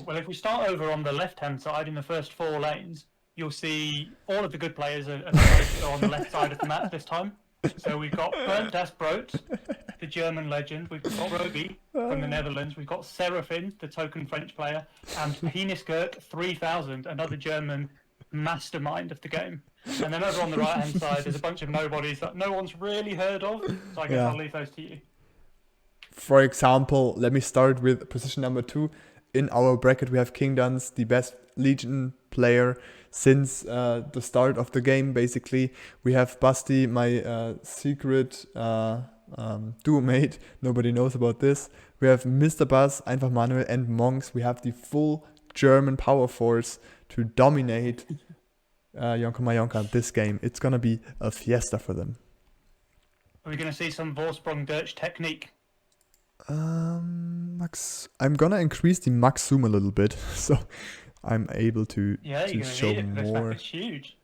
Well, if we start over on the left-hand side in the first 4 lanes, you'll see all of the good players are supposed to go on the left side of the map this time. So we've got Bernd das Brot, the German legend. We've got Roby from the Netherlands. We've got Serafin, the token French player, and Penisgurt 3000, another German mastermind of the game. And then over on the right-hand side, there's a bunch of nobodies that no one's really heard of. So I guess I'll leave those to you. For example, let me start with position number 2. In our bracket, we have King Duns, the best Legion player since the start of the game, basically. We have Basti, my secret duo mate. Nobody knows about this. We have Mr. Buzz, Einfach Manuel, and Monks. We have the full German power force to dominate Jonka Majonka this game. It's gonna be a fiesta for them. Are we going to see some Vorsprung Dirch technique? Max, I'm gonna increase the max zoom a little bit, so I'm able to show more. It's huge.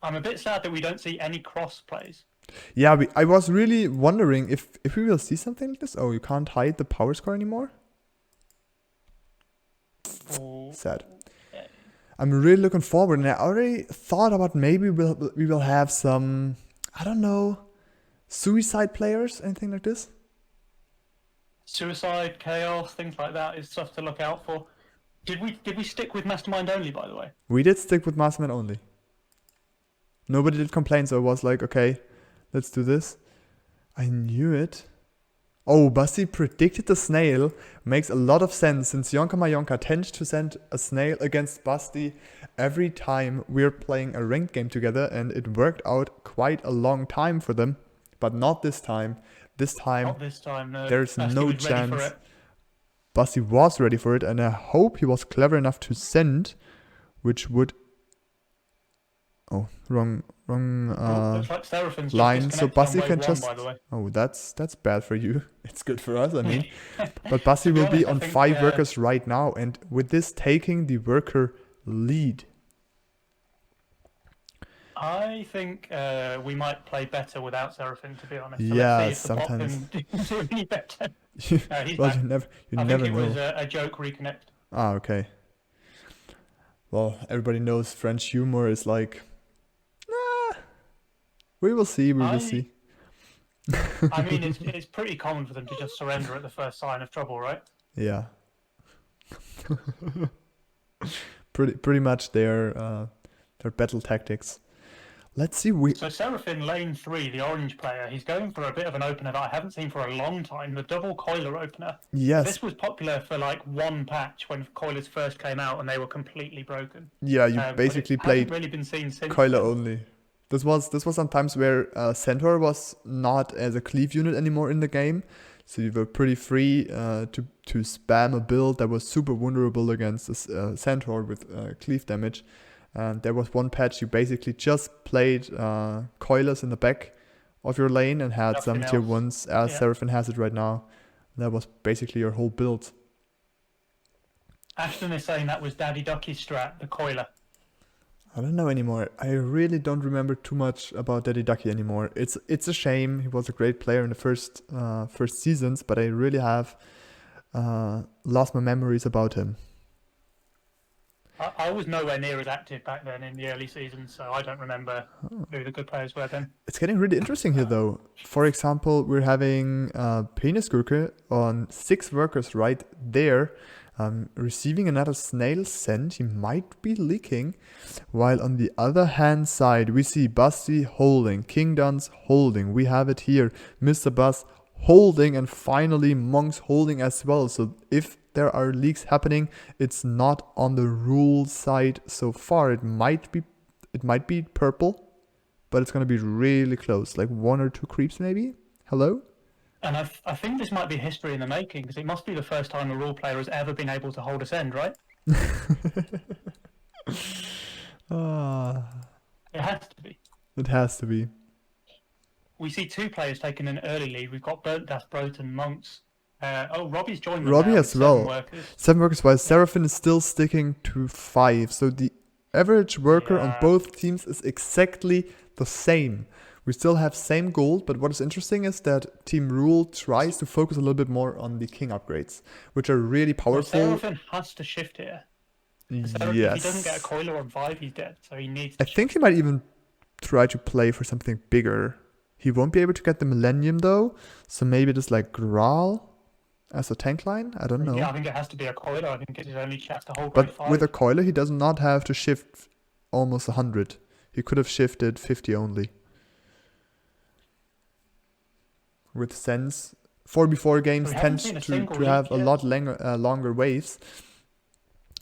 I'm a bit sad that we don't see any cross plays. Yeah, I was really wondering if we will see something like this. Oh, you can't hide the power score anymore? Sad. Okay. I'm really looking forward, and I already thought about maybe we will have some, I don't know, suicide players, anything like this? Suicide, chaos, things like that is stuff to look out for. Did we stick with Mastermind only, by the way? We did stick with Mastermind only. Nobody did complain, so I was like, okay, let's do this. I knew it. Oh, Basti predicted the snail. Makes a lot of sense, since Jonka Majonka tends to send a snail against Basti every time we're playing a ranked game together, and it worked out quite a long time for them. But not this time. This time, no. There's no chance. Basti was ready for it, and I hope he was clever enough to send, which would... Oh, wrong looks like Seraphin's line. So Basti can just... by the way. Oh, that's bad for you. It's good for us, I mean. But Basti will be on 5 workers right now, and with this taking the worker lead. I think we might play better without Seraphin, to be honest. So yeah, sometimes. Really better. Well, back. you I never think it know. was a joke reconnect. Ah, okay. Well, everybody knows French humor is like, nah, we will see, we will see. I mean, it's pretty common for them to just surrender at the first sign of trouble, right? Yeah. pretty much their battle tactics. Let's see. So Seraphin, lane 3, the orange player, he's going for a bit of an opener that I haven't seen for a long time, the double coiler opener. Yes. This was popular for like one patch when coilers first came out and they were completely broken. Yeah, you basically played really been seen since coiler only. This was sometimes where Centaur was not as a cleave unit anymore in the game, so you were pretty free to spam a build that was super vulnerable against Centaur with cleave damage. And there was one patch you basically just played coilers in the back of your lane and had some tier 1s as Seraphin has it right now. That was basically your whole build. Ashton is saying that was Daddy Ducky's strat, the coiler. I don't know anymore. I really don't remember too much about Daddy Ducky anymore. It's a shame. He was a great player in the first seasons, but I really have lost my memories about him. I was nowhere near as active back then in the early seasons, so I don't remember who the good players were then. It's getting really interesting here, though. For example, we're having Penisgurke on 6 workers right there, receiving another snail send. He might be leaking. While on the other hand side, we see Basti holding, King Duns holding. We have it here, Mr. Buzz holding, and finally Monks holding as well. So if there are leaks happening, it's not on the rule side so far. It might be purple, but it's gonna be really close, like 1 or 2 creeps maybe. Hello? And I think this might be history in the making, because it must be the first time a rule player has ever been able to hold a send, right? It has to be. It has to be. We see 2 players taking an early lead. We've got Bernd das Brot and Monks. Robbie's joined them Robbie now as well. 7 workers, while Seraphin is still sticking to 5. So the average worker on both teams is exactly the same. We still have same gold, but what is interesting is that Team Rule tries to focus a little bit more on the king upgrades, which are really Well, powerful. Seraphim has to shift here. If he doesn't get a Yes. coiler on 5, he's dead. So he needs I to think shift. he might even try to play for something bigger. He won't be able to get the Millennium though, so maybe just like Graal as a tank line? I don't know. Yeah, I think it has to be a coiler. I think it's his only chance to hold But grade 5. with a coiler, he does not have to shift almost 100. He could have shifted 50 only. With Sense, 4v4 games We haven't tend seen a to single have leak a yet. lot longer waves.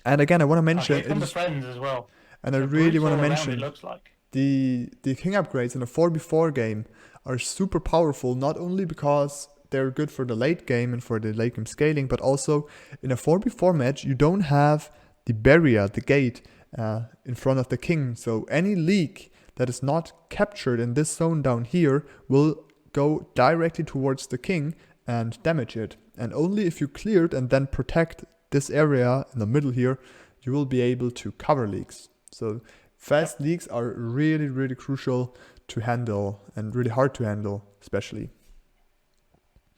And again, I want to mention, Here come the friends as well. and I So really brutes want to all around, mention, it looks like. the king upgrades in a 4v4 game are super powerful, not only because they're good for the late game and for the late game scaling, but also in a 4v4 match, you don't have the barrier, the gate, in front of the king. So any leak that is not captured in this zone down here will go directly towards the king and damage it. And only if you clear it and then protect this area in the middle here, you will be able to cover leaks. So fast leaks are really, really crucial to handle and really hard to handle, especially.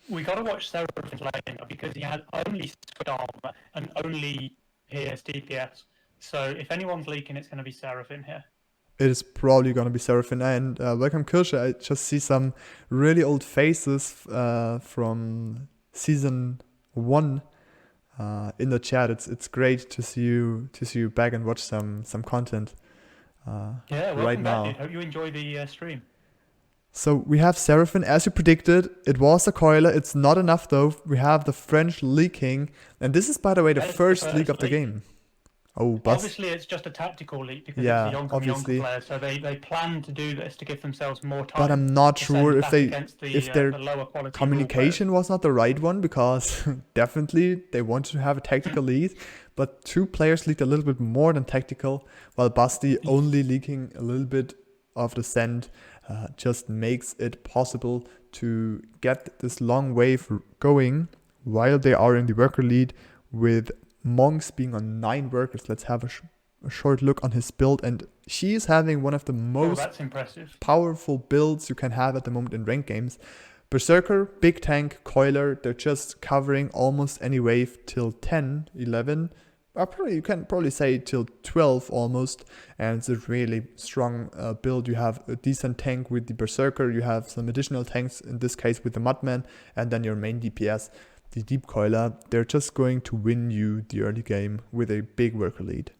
We got to watch Seraphim's lane because he has only squid armor and only PS DPS. So if anyone's leaking, it's going to be Seraphim here. It is probably going to be Seraphim. And welcome, Kirsche. I just see some really old faces from season 1 in the chat. It's great to see you back and watch some content. Yeah, welcome right now. back, dude. Hope you enjoy the stream. So we have Seraphim, as you predicted. It was a coiler. It's not enough though. We have the French leaking, and this is, by the way, the first leak of the game. Oh, but obviously it's just a tactical leak because yeah, it's a Yonka player, so they plan to do this to give themselves more time. But I'm not sure if their the lower quality communication was not the right one, because definitely they wanted to have a tactical lead, but 2 players leaked a little bit more than tactical, while Basti only leaking a little bit of the send just makes it possible to get this long wave going while they are in the worker lead, with Monks being on 9 workers. Let's have a short look on his build, and she is having one of the most that's impressive. powerful builds you can have at the moment in ranked games. Berserker, big tank, coiler, they're just covering almost any wave till 10, 11, you can probably say till 12 almost, and it's a really strong build. You have a decent tank with the Berserker, you have some additional tanks, in this case with the Mudman, and then your main DPS, the Deep Coiler. They're just going to win you the early game with a big worker lead.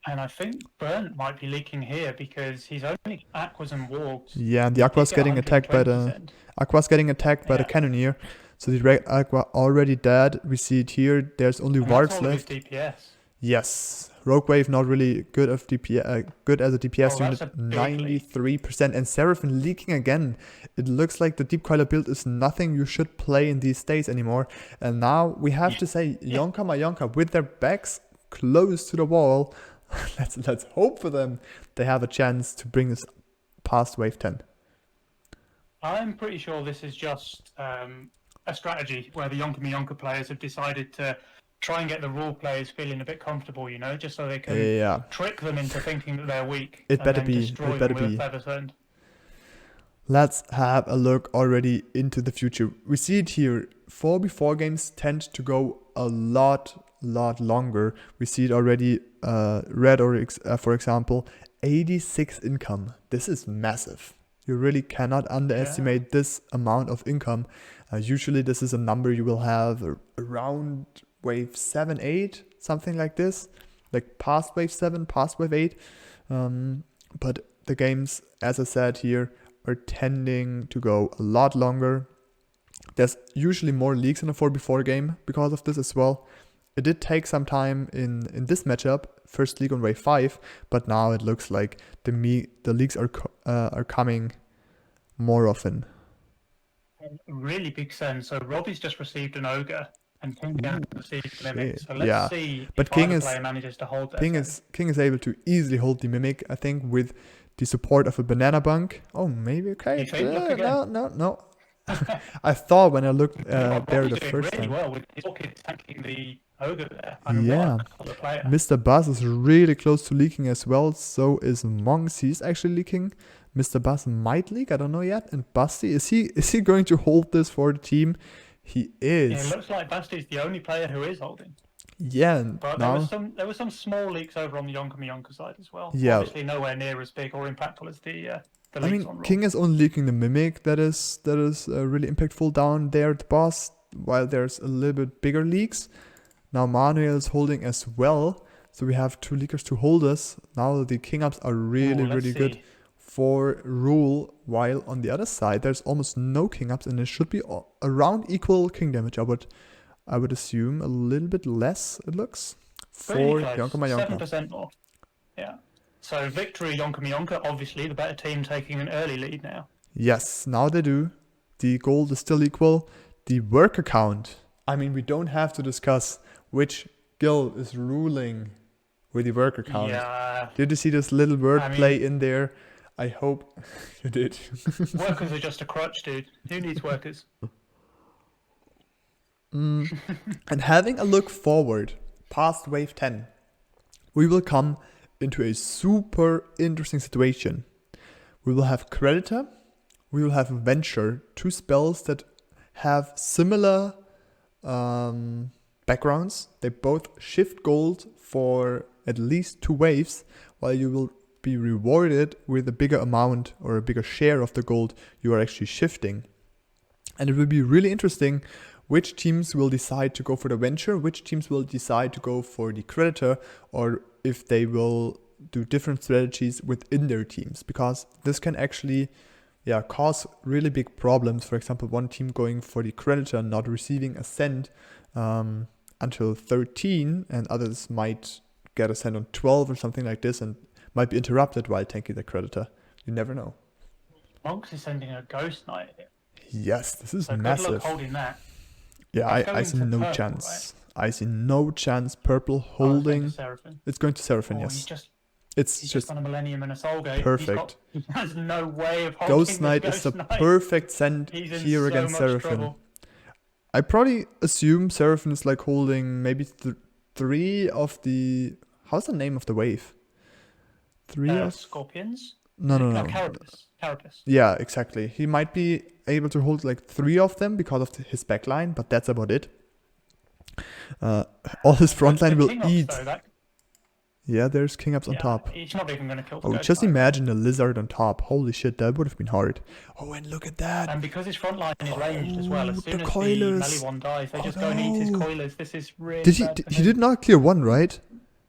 And I think Burnt might be leaking here because he's only Aquas and Wargs. Yeah, and the Aqua's getting attacked by the Cannoneer. So the Red Aqua already dead. We see it here. There's only wards left. DPS. Yes, Rogue Wave not really good of DPS, good as a DPS unit, 93%, and Seraphim leaking again. It looks like the Deep Coiler build is nothing you should play in these days anymore. And now we have to say, Yonka my Yonka, with their backs close to the wall, let's hope for them they have a chance to bring us past wave 10. I'm pretty sure this is just a strategy where the Yonka players have decided to try and get the Rule players feeling a bit comfortable, just so they can trick them into thinking that they're weak. It better be. Let's have a look already into the future. We see it here. 4v4 games tend to go a lot longer. We see it already. Red Oryx, for example, 86 income. This is massive. You really cannot underestimate this amount of income. Usually this is a number you will have around wave 7, 8, something like this. Like past wave 7, past wave 8. But the games, as I said here, are tending to go a lot longer. There's usually more leaks in a 4v4 game because of this as well. It did take some time in this matchup, first league on wave 5, but now it looks like the leaks are coming more often. Really big sense. So Robbie's just received an Ogre, and King received a Mimic. So let's see if either player manages to hold that. King is able to easily hold the Mimic, I think, with the support of a Banana Bunk. Oh, maybe, okay. No. I thought when I looked there the first time. Well with his tanking the Ogre there. Mr. Buzz is really close to leaking as well. So is Monks. He's actually leaking. Mr. Buzz might leak, I don't know yet. And Busty, is he going to hold this for the team? He Yeah, it is. looks like Basti's the only player who is holding. Yeah, and But now, there were some small leaks over on the Yonka side as well. yeah. Obviously nowhere near as big or impactful as the I leaks mean, on Raw. King is only leaking the Mimic that is really impactful down there at the boss, while there's a little bit bigger leaks. Now Manuel is holding as well, so we have 2 leakers to hold us. Now the King ups are really good for Rule, while on the other side there's almost no King ups, and it should be around equal King damage. I would assume a little bit less, it looks, for Yonka 7% more. Yeah. So victory Yonka, obviously the better team taking an early lead now. Yes, now they do. The gold is still equal. The worker count. I mean, we don't have to discuss which guild is ruling with the worker count. Yeah. Did you see this little word play in there? I hope you did. Workers are just a crutch, dude. Who needs workers? And having a look forward past wave 10, we will come into a super interesting situation. We will have Creditor, we will have Venture, 2 spells that have similar backgrounds. They both shift gold for at least 2 waves, while you will be rewarded with a bigger amount or a bigger share of the gold you are actually shifting. And it will be really interesting which teams will decide to go for the Venture, which teams will decide to go for the Creditor, or if they will do different strategies within their teams, because this can actually cause really big problems. For example, one team going for the Creditor and not receiving Ascent until 13, and others might get Ascent on 12 or something like this and might be interrupted while tanking the Creditor. You never know. Monks is sending a Ghost Knight. Yes, this is so massive. Good luck holding that. Yeah, I see no purple, chance. Right? I see no chance. Purple holding. It's going to Seraphim, yes. It's just on a Millennium and a Soulgate. Perfect. He has no way of holding Ghost Knight is the perfect send here against Seraphim. I probably assume Seraphim is like holding maybe 3 of the... How's the name of the wave? 3 of... Scorpions? No. Carapace. Yeah, exactly. He might be able to hold like 3 of them because of his backline, but that's about it. All his frontline will eat. Yeah, there's King Ups on top. He's not even going to kill the Oh, just imagine a lizard on top. Holy shit, that would have been hard. Oh, and look at that. And because his front line is ranged as well, as soon as the melee one dies, they just go and eat his coilers. This is really he did not clear 1, right?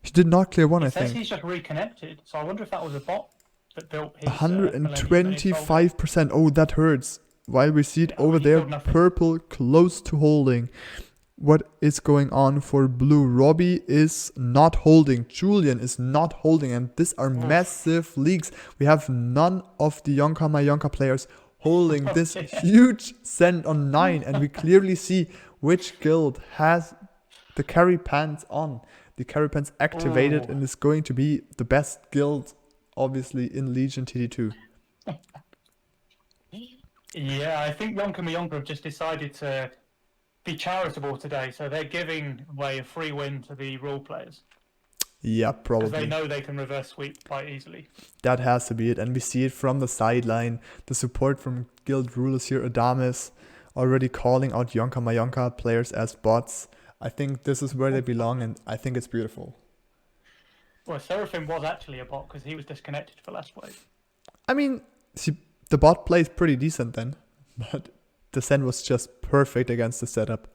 He did not clear 1, I think. It says he's just reconnected, so I wonder if that was a bot that built his... 125%. Oh, that hurts. While we see it over there, purple close to holding. What is going on for blue? Robbie is not holding. Julian is not holding. And these are massive leaks. We have none of the Yonka players holding this huge send on 9. And we clearly see which guild has the carry pants on. The carry pants activated and is going to be the best guild, obviously, in Legion TD2. Yeah, I think Yonka have just decided to be charitable today, so they're giving away a free win to the rule players. Yeah, probably. Because they know they can reverse sweep quite easily. That has to be it, and we see it from the sideline. The support from guild rulers here, Adamis, already calling out Yonka players as bots. I think this is where they belong, and I think it's beautiful. Well, Seraphim was actually a bot because he was disconnected for last wave. I mean, the bot plays pretty decent then, but the send was just perfect against the setup.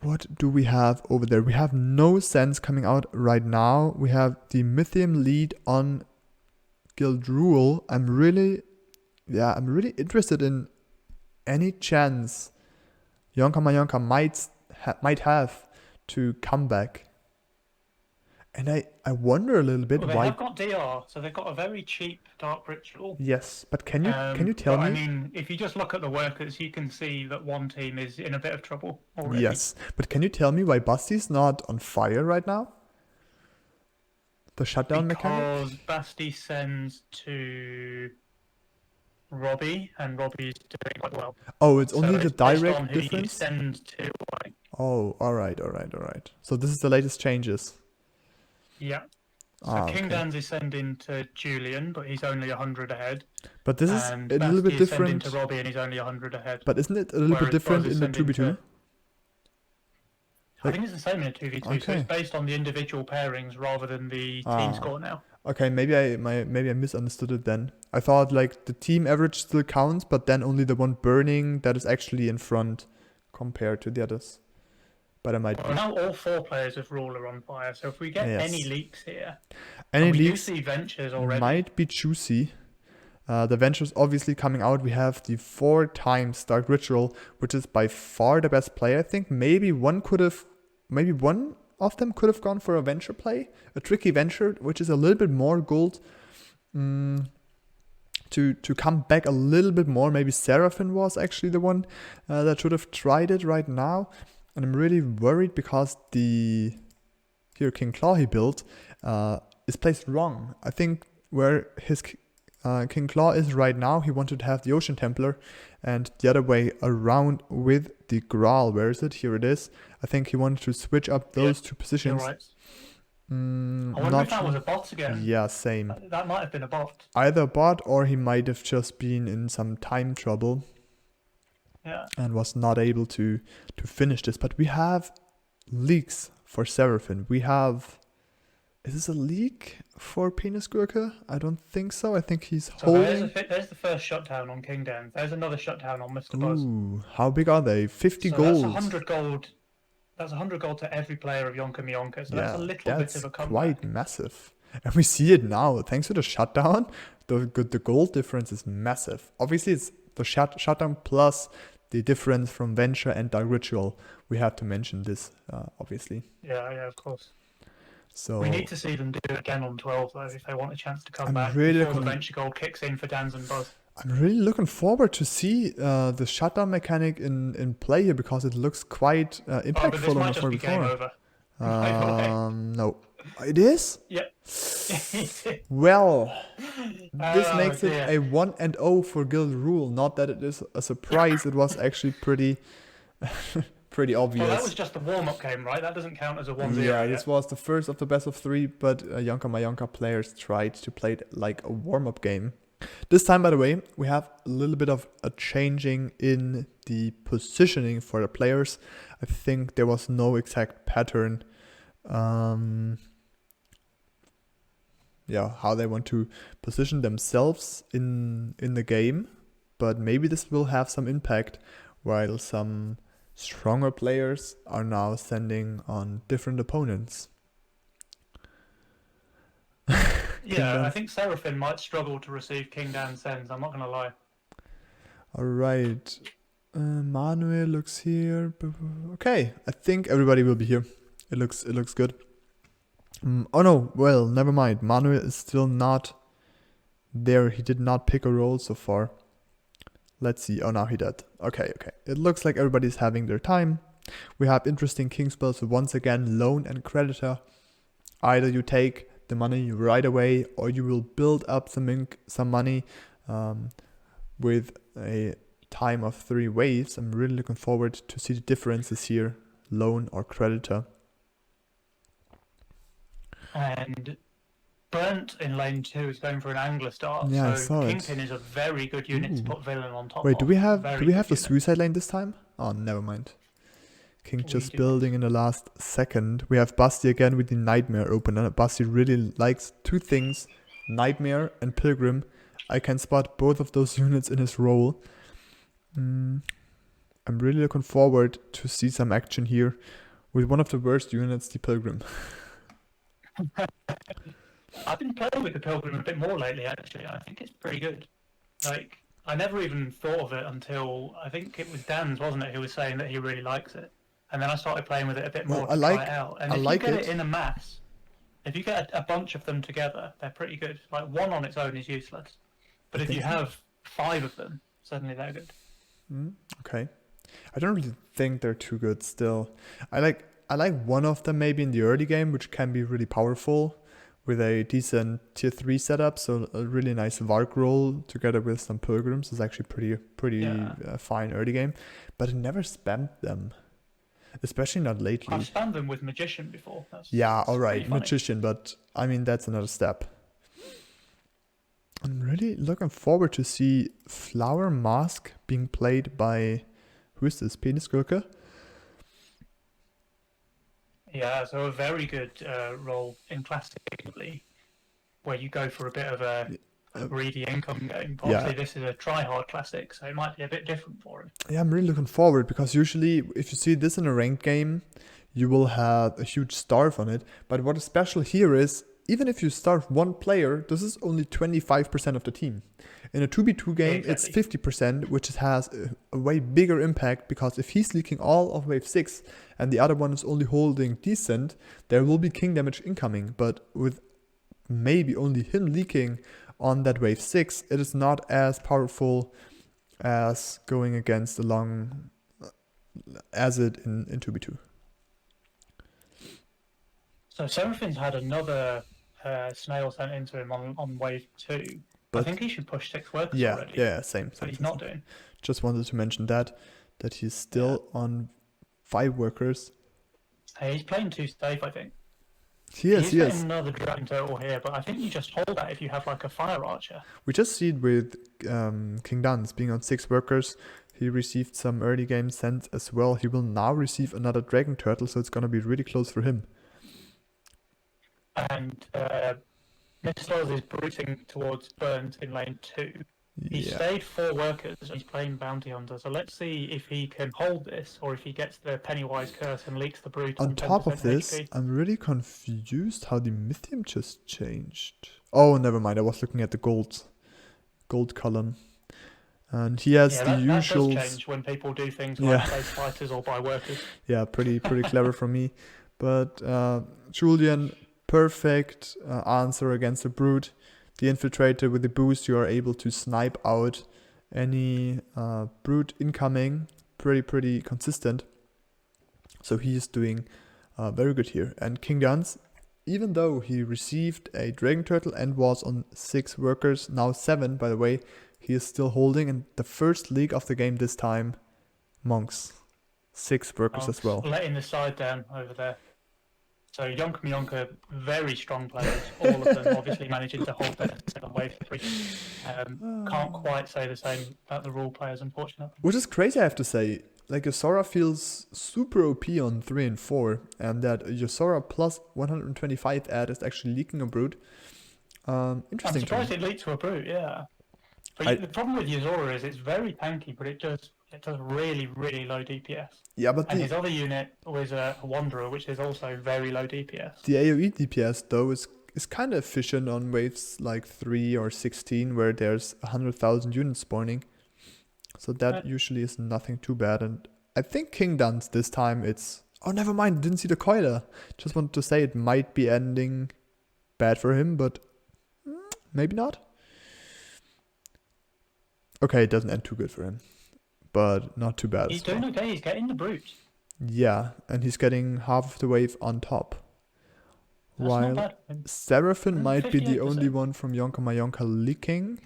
What do we have over there? We have no sends coming out right now. We have the Mythium lead on Guild Rule. I'm really interested in any chance Yonka might have to come back. And I wonder a little bit why... They have got DR, so they've got a very cheap Dark Ritual. Yes, but can you tell me? I mean, if you just look at the workers, you can see that one team is in a bit of trouble already. Yes, but can you tell me why Basti's not on fire right now? The shutdown mechanic? Because Basti sends to Robbie, and Robbie's doing quite well. Oh, it's only the direct difference? Send to... Oh, alright. So this is the latest changes. Yeah. So King okay. Dan's is sending to Julian, but he's only 100 ahead. But this is And a little Basti bit is sending to different. Robbie, and he's only 100 ahead. But isn't it a little bit Whereas different Buzz is in the sending 2v2? to... I Like, think it's the same in a 2v2, so okay. it's based on the individual pairings rather than the team score now. Okay, maybe I misunderstood it then. I thought like the team average still counts, but then only the one burning that is actually in front compared to the others. But I might Well, be. now all 4 players of Rule are on fire, so if we get any Yes. leaks here, Any and we do leaks see Ventures already. might be juicy. The Ventures obviously coming out. We have the 4 times Dark Ritual, which is by far the best play. I think maybe one of them could have gone for a Venture play, a tricky Venture, which is a little bit more gold. To come back a little bit more. Maybe Seraphim was actually the one that should have tried it right now. And I'm really worried because the King Claw he built is placed wrong. I think where his King Claw is right now, he wanted to have the Ocean Templar and the other way around with the Graal. Where is it? Here it is. I think he wanted to switch up those 2 positions. You're right. I wonder if that was a bot again. Yeah, same. That might have been a bot. Either a bot or he might have just been in some time trouble. Yeah. And was not able to finish this. But we have leaks for Seraphim. We have... Is this a leak for Penis Gurkha? I don't think so. I think he's holding... There's the first shutdown on King Dan. There's another shutdown on Mr. Buzz. Ooh, how big are they? 50 so gold. That's 100 gold. That's 100 gold to every player of Yonka Mionka. So that's a little bit of a comeback. Quite massive. And we see it now. Thanks to the shutdown, the gold difference is massive. Obviously, it's the shutdown plus the difference from Venture and Dark Ritual. We have to mention this, obviously. Yeah, of course. So we need to see them do it again on 12, though, if they want a chance to come back really before the Venture gold kicks in for Dans and Buzz. I'm really looking forward to see the shutdown mechanic in play here because it looks quite impactful. But this might just be game over. No. It is? Yep. Well, this makes it a 1-0 for Guild Rule. Not that it is a surprise. It was actually pretty obvious. Well, that was just the warm-up game, right? That doesn't count as a 1-0. Yeah, this was the first of the best of 3, but Yonka Mayonka players tried to play it like a warm-up game. This time, by the way, we have a little bit of a changing in the positioning for the players. I think there was no exact pattern. How they want to position themselves in the game. But maybe this will have some impact while some stronger players are now sending on different opponents. Yeah, I think Seraphim might struggle to receive King Dan sends, I'm not going to lie. Alright. Manuel looks here. Okay, I think everybody will be here. It looks good. Oh no, well, never mind. Manuel is still not there. He did not pick a role so far. Let's see. Oh, now he did. Okay. It looks like everybody's having their time. We have interesting king spells. So once again, loan and creditor. Either you take the money right away or you will build up some money with a time of 3 waves. I'm really looking forward to see the differences here. Loan or creditor. And Burnt in lane 2 is going for an angler start. Yeah, I so saw Kingpin is a very good unit to put villain on top of. Wait, do we have the unit. suicide lane this time? Oh, never mind. King just do building in the last second. We have Basti again with the Nightmare open. And Basti really likes 2 things, Nightmare and Pilgrim. I can spot both of those units in his role. I'm really looking forward to see some action here with one of the worst units, the Pilgrim. I've been playing with the Pilgrim a bit more lately, actually. I think it's pretty good. Like, I never even thought of it until, I think it was Dan's, wasn't it, who was saying that he really likes it. And then I started playing with it a bit more to try it out. And if you get it in a mass, if you get a bunch of them together, they're pretty good. Like, one on its own is useless. But if you have 5 of them, suddenly they're good. Okay. I don't really think they're too good still. I like one of them maybe in the early game, which can be really powerful with a decent tier 3 setup. So a really nice Vark roll together with some Pilgrims is actually pretty fine early game. But it never spammed them. especially not lately. I've spammed them with Magician before. Yeah, That's alright, pretty funny. Magician, but I mean, that's another step. I'm really looking forward to see Flower Mask being played by, who is this, Penis Gurke? Yeah, so a very good role in Classic, where you go for a bit of a greedy income game. But Yeah. obviously, this is a try-hard Classic, so it might be a bit different for him. Yeah, I'm really looking forward because usually if you see this in a ranked game, you will have a huge starve on it. But what is special here is, even if you starve one player, this is only 25% of the team. In a 2v2 game, it's 50%, which has a way bigger impact, because if he's leaking all of wave 6 and the other one is only holding decent, there will be king damage incoming. But with maybe only him leaking on that wave 6, it is not as powerful as going against the long as it in 2v2. So Seraphin's had another snail sent into him on wave 2. But I think he should push 6 workers already. Yeah, same. But he's not doing. Just wanted to mention that he's still on 5 workers. Hey, he's playing 2 safe, I think. He is. Getting another dragon turtle here, but I think you just hold that if you have like a fire archer. We just see it with King Duns being on 6 workers. He received some early game sends as well. He will now receive another dragon turtle, so it's gonna be really close for him. And Mr. is bruising towards Burns in lane 2. He stayed 4 workers and he's playing bounty hunter. So let's see if he can hold this, or if he gets the Pennywise curse and leaks the brute. On top of this, HP. I'm really confused how the Mythium just changed. Oh, never mind. I was looking at the gold column. And he has the usual. That does change when people do things like play fighters or buy workers. Yeah, pretty clever from me. But Julian, perfect answer against the brute. The infiltrator with the boost, you are able to snipe out any brute incoming. Pretty consistent. So he is doing very good here. And King Duns, even though he received a dragon turtle and was on 6 workers, now 7 by the way, he is still holding. And the first league of the game this time, monks, 6 workers as well. Letting the side down over there. So Yonka Mionka, very strong players, all of them obviously managing to hold their 7 wave 3. Can't quite say the same about the rule players, unfortunately. Which is crazy, I have to say. Like, Yosora feels super OP on 3 and 4, and that Yosora plus 125 add is actually leaking a brute. Interesting. I'm surprised it leaked to a brute, yeah. But the problem with Yosora is it's very tanky, but it does really low DPS. Yeah, but his other unit was a Wanderer, which is also very low DPS. The AoE DPS though is kind of efficient on waves like 3 or 16, where there's 100,000 units spawning. So that usually is nothing too bad. And I think King Duns this time it's... Oh, never mind, didn't see the coiler. Just wanted to say it might be ending bad for him, but maybe not. Okay, it doesn't end too good for him. But not too bad. He's doing okay, he's getting the brute. Yeah, and he's getting half of the wave on top. That's while Seraphin might be the only one from Yonka Mayonka leaking.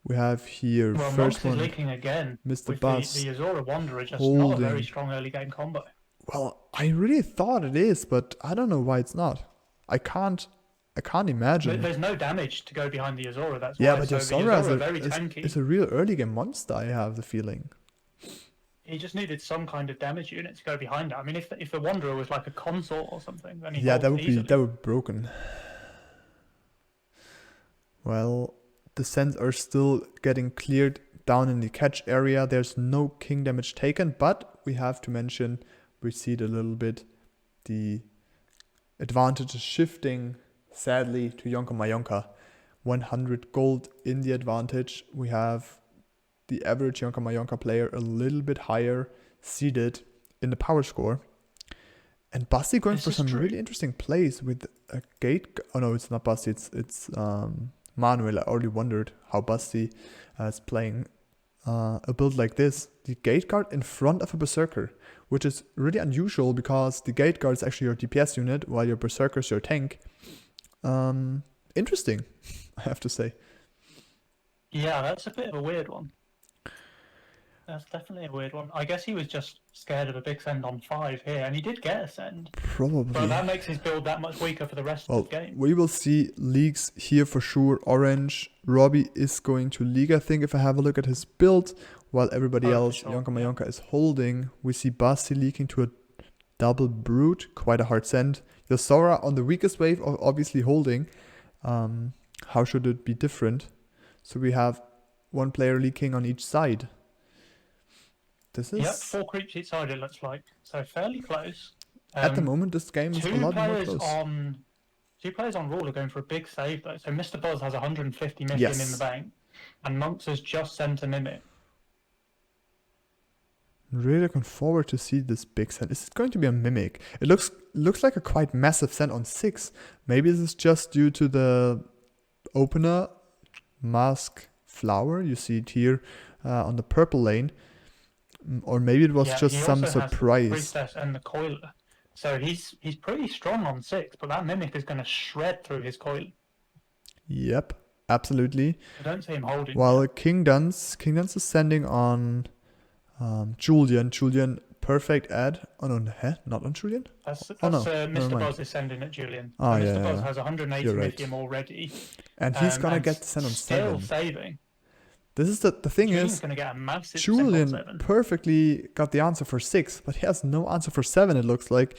We have here first one. Leaking again. Mr. Buzz. The Yosora Wanderer just not a very strong early game combo. Well, I really thought it is, but I don't know why it's not. I can't imagine. There's no damage to go behind the Yosora, that's why. Yeah, but Yosora is a real early game monster, I have the feeling. He just needed some kind of damage unit to go behind it. I mean, if the Wanderer was like a consort or something, then that would be broken. Well, the Sens are still getting cleared down in the catch area. There's no king damage taken, but we have to mention, we see it a little bit, the advantage is shifting sadly to Yonka Mayonka. 100 gold in the advantage. We have the average Yonka Mayonka player a little bit higher seated in the power score. And Basti going for some really interesting plays with a gate. Oh no, it's not Basti, it's Manuel. I already wondered how Basti is playing a build like this. The gate guard in front of a berserker, which is really unusual because the gate guard is actually your DPS unit while your berserker is your tank. Interesting, I have to say. Yeah, that's a bit of a weird one. That's definitely a weird one. I guess he was just scared of a big send on 5 here, and he did get a send. But Probably. that makes his build that much weaker for the rest of Well, the game. we will see leaks here for sure. Orange, Robbie is going to league, I think, if I have a look at his build, while everybody For else, sure, Yonka yeah. Mayonka, is holding. We see Basti leaking to a double brute, quite a hard send. Yosora on the weakest wave of obviously holding. How should it be different? So we have one player leaking on each side. This is... Yep, 4 creeps each side it looks like. So fairly close. At the moment, this game is a Two lot more players close. on Rule are going for a big save though. So Mr. Buzz has 150 million in the Yes. bank, and Monks has just sent a Mimic. Really looking forward to see this big send. Is it going to be a Mimic? It looks like a quite massive send on 6. Maybe this is just due to the opener mask flower. You see it here on the purple lane. Or maybe it was just some surprise. Has the Priestess and the Coiler. So he's pretty strong on 6, but that Mimic is going to shred through his Coil. Yep, absolutely. I don't see him holding. While King Dance is sending on Julian. Julian, perfect ad. Oh no, not on Julian? That's never Mr. mind. Buzz is sending at Julian. Ah, So yeah, Mr. Buzz yeah. has 180 You're right. Mithium already. And he's gonna and get the send on still 7. saving. This is the thing Julian's is, going to get a massive Julian send on 7. perfectly got the answer for 6, but he has no answer for 7, it looks like.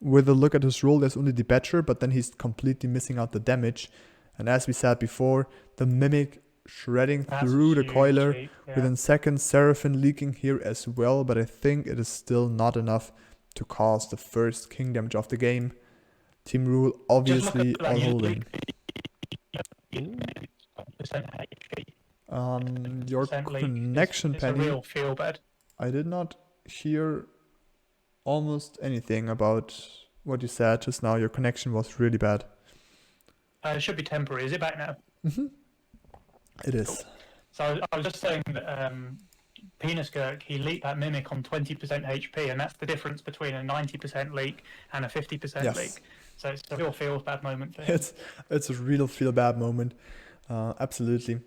With a look at his roll, there's only the Betcher, but then he's completely missing out the damage. And as we said before, the Mimic shredding through the Coiler. Yeah. Within seconds, Seraphim leaking here as well, but I think it is still not enough to cause the first king damage of the game. Team Rule obviously all holding. Your connection, it's Penny. a real feel bad. I did not hear almost anything about what you said just now. Your connection was really bad. It should be temporary. Is it back now? Mm-hmm. It is. Cool. So I was just saying that Penis Gurk, he leaked that Mimic on 20% HP, and that's the difference between a 90% leak and a 50% leak. So it's a real feel bad moment for him. It's a real feel bad moment. Absolutely.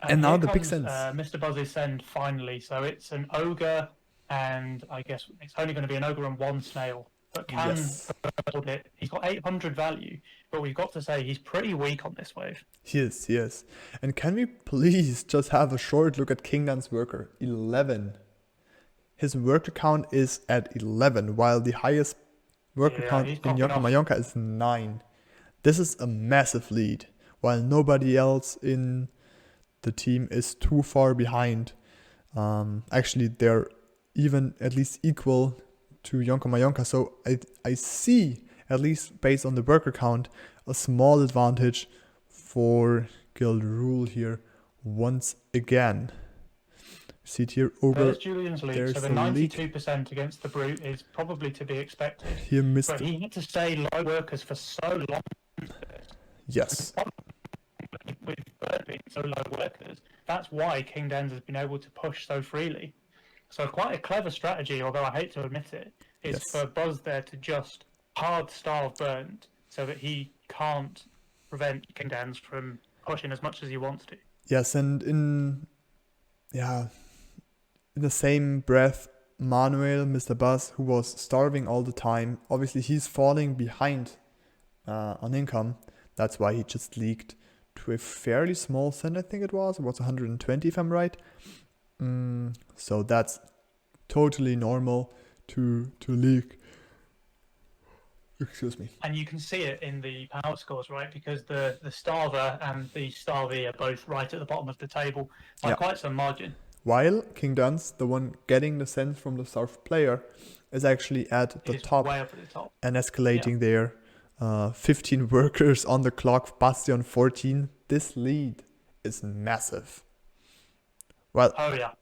And now the big sense. Mr. Buzz's send finally. So it's an ogre, and I guess it's only going to be an ogre and 1 snail. But can hold it. He's got 800 value, but we've got to say he's pretty weak on this wave. He is. And can we please just have a short look at King Dan's worker? 11. His worker count is at 11, while the highest worker count in Yonka Mayonka is 9. This is a massive lead, while nobody else in the team is too far behind. Actually, they're even at least equal to Yonka Mayonka. So I see, at least based on the worker count, a small advantage for Guild Rule here once again. See it here, Ogre. There's Julian's lead, so the 92% against the Brute is probably to be expected. Here, but he had to stay low workers for so long. Yes. With Bird being so low workers, that's why King Dan's has been able to push so freely. So quite a clever strategy, although I hate to admit it, is for Buzz there to just hard starve Burnt so that he can't prevent King Dan's from pushing as much as he wants to. Yes, and in the same breath, Manuel, Mr. Buzz, who was starving all the time, obviously he's falling behind on income. That's why he just leaked to a fairly small send, I think it was 120 if I'm right. So that's totally normal to leak. Excuse me. And you can see it in the power scores, right? Because the Starver and the Starvey are both right at the bottom of the table by quite some margin. While King Duns, the one getting the send from the Starved player, is actually at the top, way up at the top and escalating there. 15 workers on the clock, Bastion 14. This lead is massive. Well,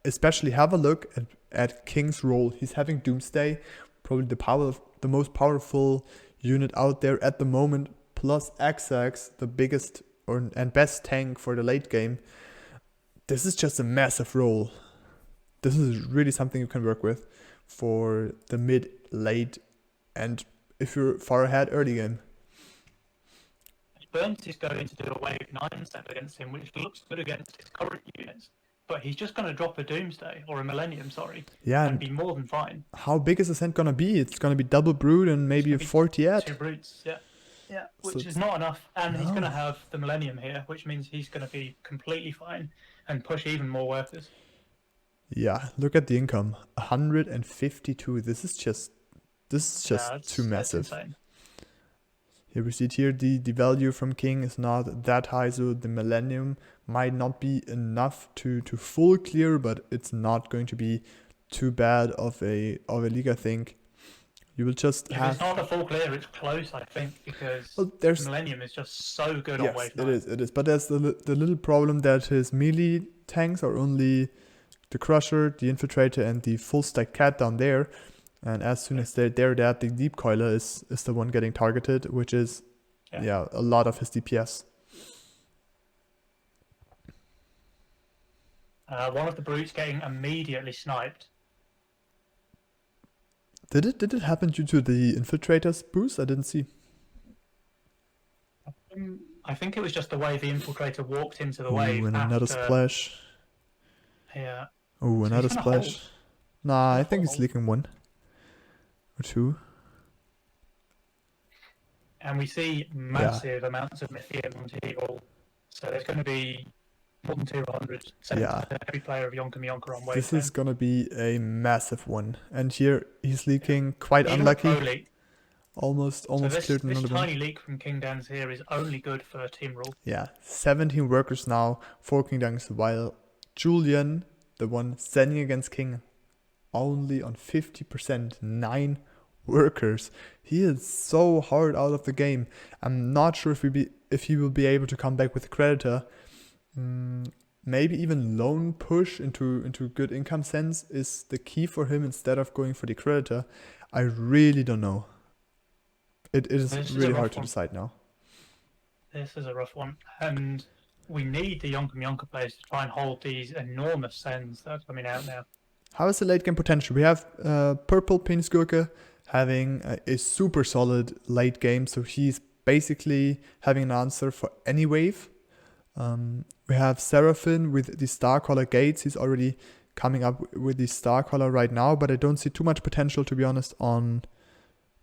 especially have a look at King's role. He's having Doomsday, probably the most powerful unit out there at the moment, plus XX, the biggest and best tank for the late game. This is just a massive role. This is really something you can work with for the mid, late, and if you're far ahead, early game. Burnt is going to do a wave 9 step against him, which looks good against his current units. but he's just going to drop a Doomsday or a Millennium, Yeah, and and be more than fine. how big is the send gonna be? It's gonna be double brood and It's maybe going a to be 40 ad. 2 brutes, yeah. Yeah, So which is it's, not enough. And he's going to no. have the Millennium here, which means he's going to be completely fine and push even more workers. Yeah, look at the income. 152. This is just Yeah, too it's massive. insane. Here we see it here, the value from King is not that high, so the Millennium might not be enough to full clear, but it's not going to be too bad of a league, I think. You will just If have... it's not a full clear, it's close, I think, Well, because there's... Millennium is just so good on Yes, wave it 9. is. But there's the little problem that his melee tanks are only the Crusher, the Infiltrator, and the full stack Cat down there. And as soon as they're dead, the Deep Coiler is the one getting targeted, which is, yeah, a lot of his DPS. One of the brutes getting immediately sniped. Did it happen due to the Infiltrator's boost? I didn't see. I think it was just the way the Infiltrator walked into the Ooh, wave and after. another splash. Yeah. Oh, So another he's gonna splash. hold. Nah, I Gonna think he's hold. leaking 1 or 2. And we see massive amounts of Mythium on Eagle. So there's going to be more than 200 sent Yeah. to every player of Yonka Mionka on wave This 10. is gonna be a massive one. And here he's leaking quite Even unlucky. Pro League. Almost So this cleared another one. tiny leak from King Dan's here is only good for team rule. Yeah, 17 workers now for King Dunks, while Julian, the one standing against King, only on 50%, 9 workers. He is so hard out of the game. I'm not sure if he will be able to come back with Creditor. Maybe even lone push into good income sense is the key for him instead of going for the Creditor. I really don't know. It is really hard to decide now. This is a rough one. And we need the Yonka Mionka players to try and hold these enormous sends that are coming out now. How is the late game potential? We have Purple Penisgurke having a super solid late game, so he's basically having an answer for any wave. We have Seraphim with the Starcaller Gates. He's already coming up with the Starcaller right now, but I don't see too much potential, to be honest, on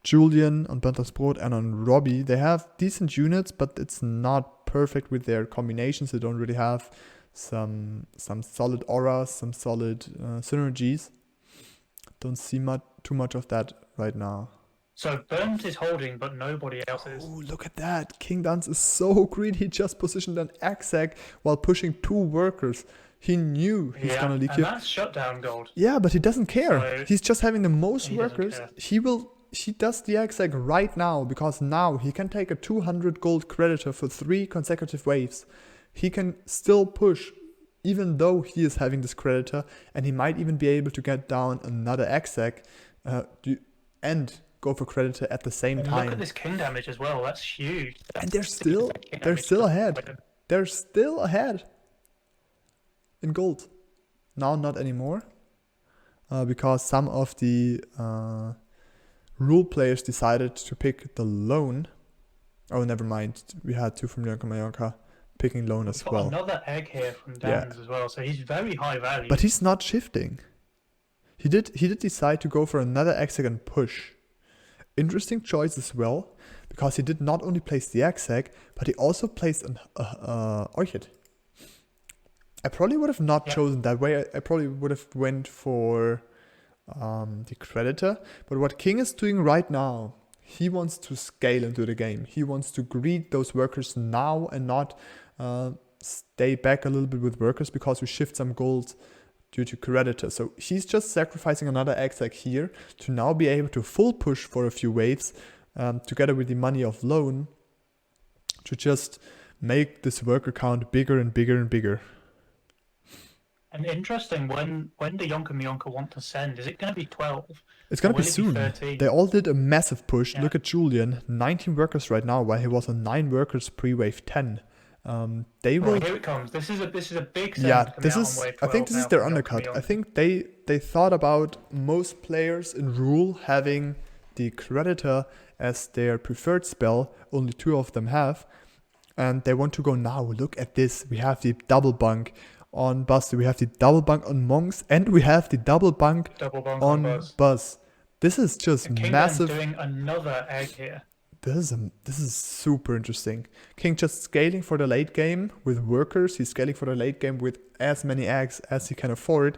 Julian, on Brot, and on Robbie. They have decent units, but it's not perfect with their combinations. They don't really have some solid auras, some solid synergies. Don't see too much of that right now. So Burnt is holding, but nobody else is. Oh, look at that. King Dance is so greedy. He just positioned an Exec while pushing 2 workers. He knew he's gonna leak and here. that's shutdown gold. Yeah, but he doesn't care. So he's just having the most he workers. doesn't He does the Exec right now, because now he can take a 200 gold Creditor for 3 consecutive waves. He can still push, even though he is having this Creditor, and he might even be able to get down another Exec and go for Creditor at the same time. Look at this king damage as well. That's huge. And they're still ahead. They're still ahead in gold. Now not anymore, because some of the rule players decided to pick the lone. Oh, never mind. We had 2 from Yonka Mallorca picking lone as well. Another egg here from Dan's as well, so he's very high value. But he's not shifting. He did decide to go for another Exec and push. Interesting choice as well, because he did not only place the Exec, but he also placed an Orchid. I probably would have not chosen that way. I probably would have went for the Creditor. But what King is doing right now, he wants to scale into the game. He wants to greet those workers now and not stay back a little bit with workers, because we shift some gold due to Creditor. So he's just sacrificing another Exec here to now be able to full push for a few waves, together with the money of loan, to just make this worker count bigger and bigger and bigger. And interesting, when the Yonka Mionka want to send, is it going to be 12? It's going to be soon. 13? They all did a massive push. Look at Julian, 19 workers right now, while he was on 9 workers pre-wave 10. They will. Here it comes. This is a big send. Yeah, coming out on wave 12 I think this is their undercut. I think they thought about most players in rule having the Creditor as their preferred spell. Only 2 of them have, and they want to go now. Look at this. We have the double bunk on Basti. We have the double bunk on Monks, and we have the double bunk Double bunk on on Buzz. Buzz. This is just And King massive. Ben's doing another egg here. This is super interesting. King just scaling for the late game with workers. He's scaling for the late game with as many eggs as he can afford.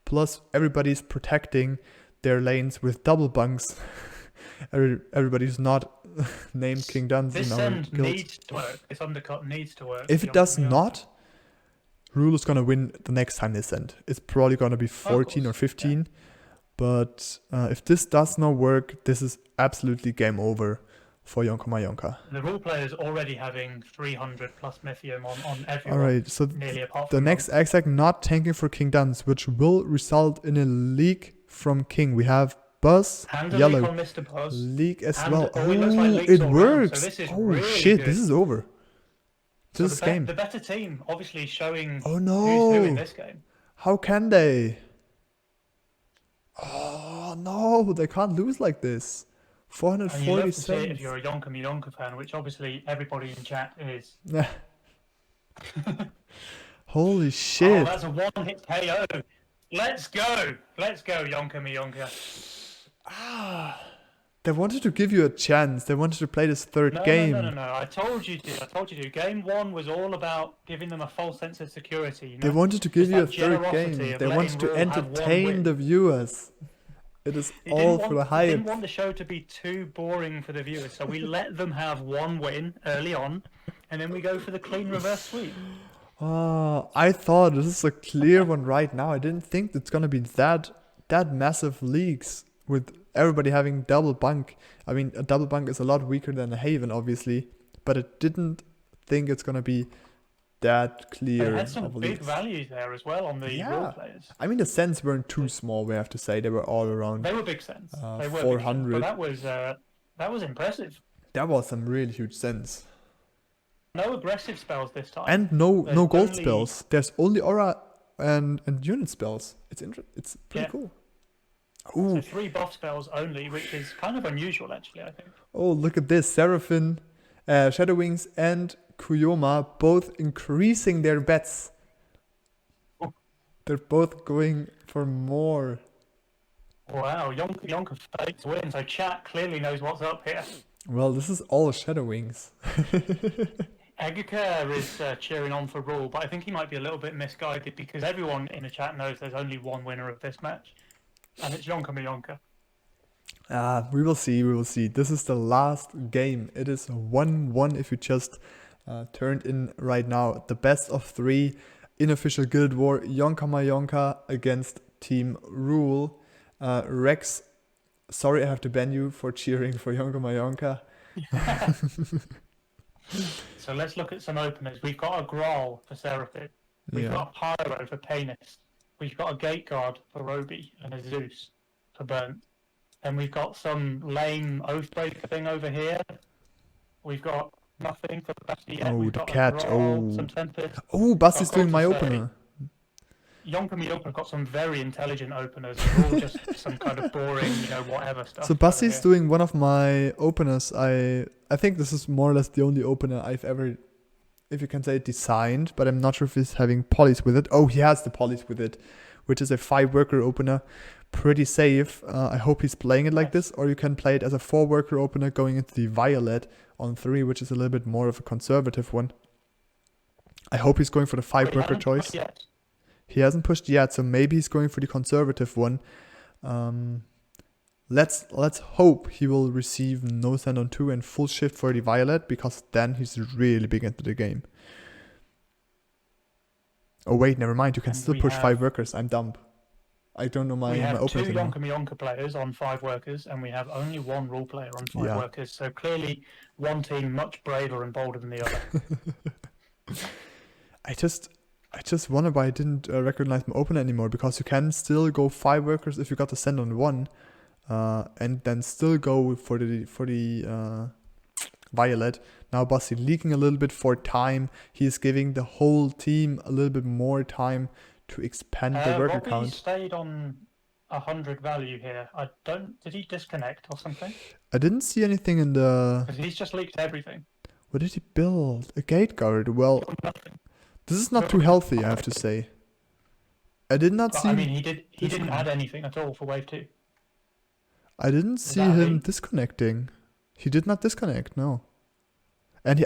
Plus, everybody's protecting their lanes with double bunks. Everybody's not named King Duns This in our send guild. needs to work. This undercut needs to work. If it does not, Rule is gonna win the next time they send. It's probably gonna be 14 or 15. Yeah. But if this does not work, this is absolutely game over for Yonka Mayonka. The rule player is already having 300 plus Mythium on everyone. Alright, so nearly apart the from next exec not tanking for King Duns, which will result in a leak from King. We have Buzz, and yellow, leak on Mr. Buzz. leak as And, well. it looks like leaks it all works. round, so this is Oh really shit, good. this is over. So This game. The better team, obviously showing Oh who's who in no. this game. How can they? Oh no, they can't lose like this. And you love to see it 447. if you're a Yonka Miyonka fan, which obviously everybody in chat is. Holy Oh, shit. that's a one-hit KO. Let's go. Let's go, Yonka Miyonka. They wanted to give you a chance. They wanted to play this third game. No. I told you to. Game one was all about giving them a false sense of security. You know? They wanted to give It's you a that third generosity game. of They letting wanted to Raw have one entertain win. the viewers. It is They all didn't for the want- They hype. didn't want the show to be too boring for the viewers, so we let them have one win early on, and then we go for the clean reverse sweep. I thought this is a clear one right now. I didn't think it's gonna be that massive leaks with everybody having double bunk. I mean, a double bunk is a lot weaker than a Haven, obviously, but I didn't think it's gonna be that clear. They had some of big leaks. values there as well on the role players. I mean, the cents weren't too small. We have to say they were all around. They were big cents. They were 400. big cents, but that was impressive. That was some really huge cents. No aggressive spells this time. And no There's gold only- spells. There's only aura and unit spells. It's pretty cool. Ooh. So 3 buff spells only, which is kind of unusual actually, I think. Oh, look at this. Seraphim, Shadow Wings, and Kuyoma both increasing their bets. Oh. They're both going for more. Wow, Yonka fakes win, so chat clearly knows what's up here. Well, this is all Shadow Wings. Egaka is cheering on for Rule, but I think he might be a little bit misguided because everyone in the chat knows there's only one winner of this match, and it's Yonka Miyonka. We will see. We will see. This is the last game. It is 1-1 if you just turned in right now. The best of 3 unofficial Guild War. Yonka Mayonka against Team Rule. Rex, sorry I have to ban you for cheering for Yonka Mayonka. So let's look at some openers. We've got a Grawl for Seraphim. We've got a Pyro for Painist. We've got a Gate Guard for Roby and a Zeus for Burnt. And we've got some lame Oathbreaker thing over here. We've got nothing for Basti. Oh, We've the got a cat. Grawl, some Tempest. Oh, Basti's I've got doing my to say, opener. Yonka Miyonka got some very intelligent openers. They're all just some kind of boring, whatever stuff. So Basti's doing one of my openers. I think this is more or less the only opener I've ever, if you can say, designed, but I'm not sure if he's having polys with it. Oh, he has the polys with it, which is a 5-worker opener. Pretty safe. I hope he's playing it like this, or you can play it as a 4-worker opener going into the Violet on 3, which is a little bit more of a conservative one. I hope he's going for the 5-worker choice. He hasn't pushed yet, so maybe he's going for the conservative one. Let's hope he will receive no send on 2 and full shift for the Violet, because then he's really big into the game. Oh wait, never mind. You can still push 5 workers. I'm dumb. I don't know my We have openers 2 anymore. Yonka Miyonka players on 5 workers, and we have only 1 rule player on 5 workers. So clearly, one team much braver and bolder than the other. I just wonder why I didn't recognize my opener anymore, because you can still go 5 workers if you got the send on 1, and then still go for the Violet. Now Basti leaking a little bit for time. He is giving the whole team a little bit more time to expand the worker Robbie count. stayed on 100 value here. Did he disconnect or something? I didn't see anything in the... Because he's just leaked everything. What did he build? A gate guard. Well, This is not too healthy, I have to say. I did not But see I him mean, he didn't disconnect. add anything at all for wave 2. I didn't Was see that him me? disconnecting. He did not disconnect, no. And he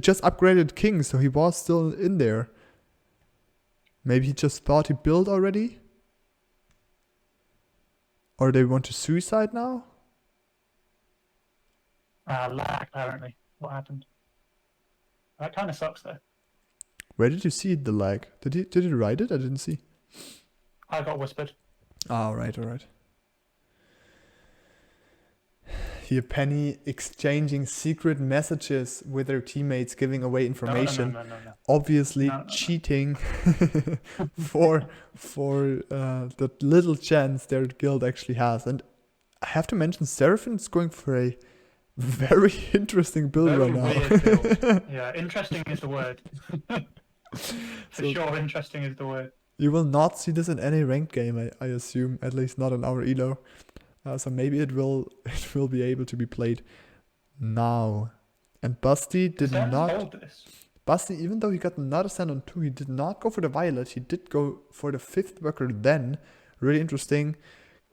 just upgraded King, so he was still in there. Maybe he just thought he built already? Or they want to suicide now? Lag, apparently. What happened? That kind of sucks, though. Where did you see the lag? Did he write it? I didn't see. I got whispered. Ah, alright. Here, Penny exchanging secret messages with their teammates, giving away information. No. Obviously No. cheating for the little chance their guild actually has. And I have to mention, Seraphin's going for a very interesting build Very right now. weird build. Yeah, interesting is the word. For So- sure, interesting is the word. You will not see this in any ranked game, I assume, at least not in our elo. So maybe it will be able to be played now. And Busty did Sam not. hold this. Busty, even though he got another sand on 2, he did not go for the violet. He did go for the 5th worker then. Really interesting.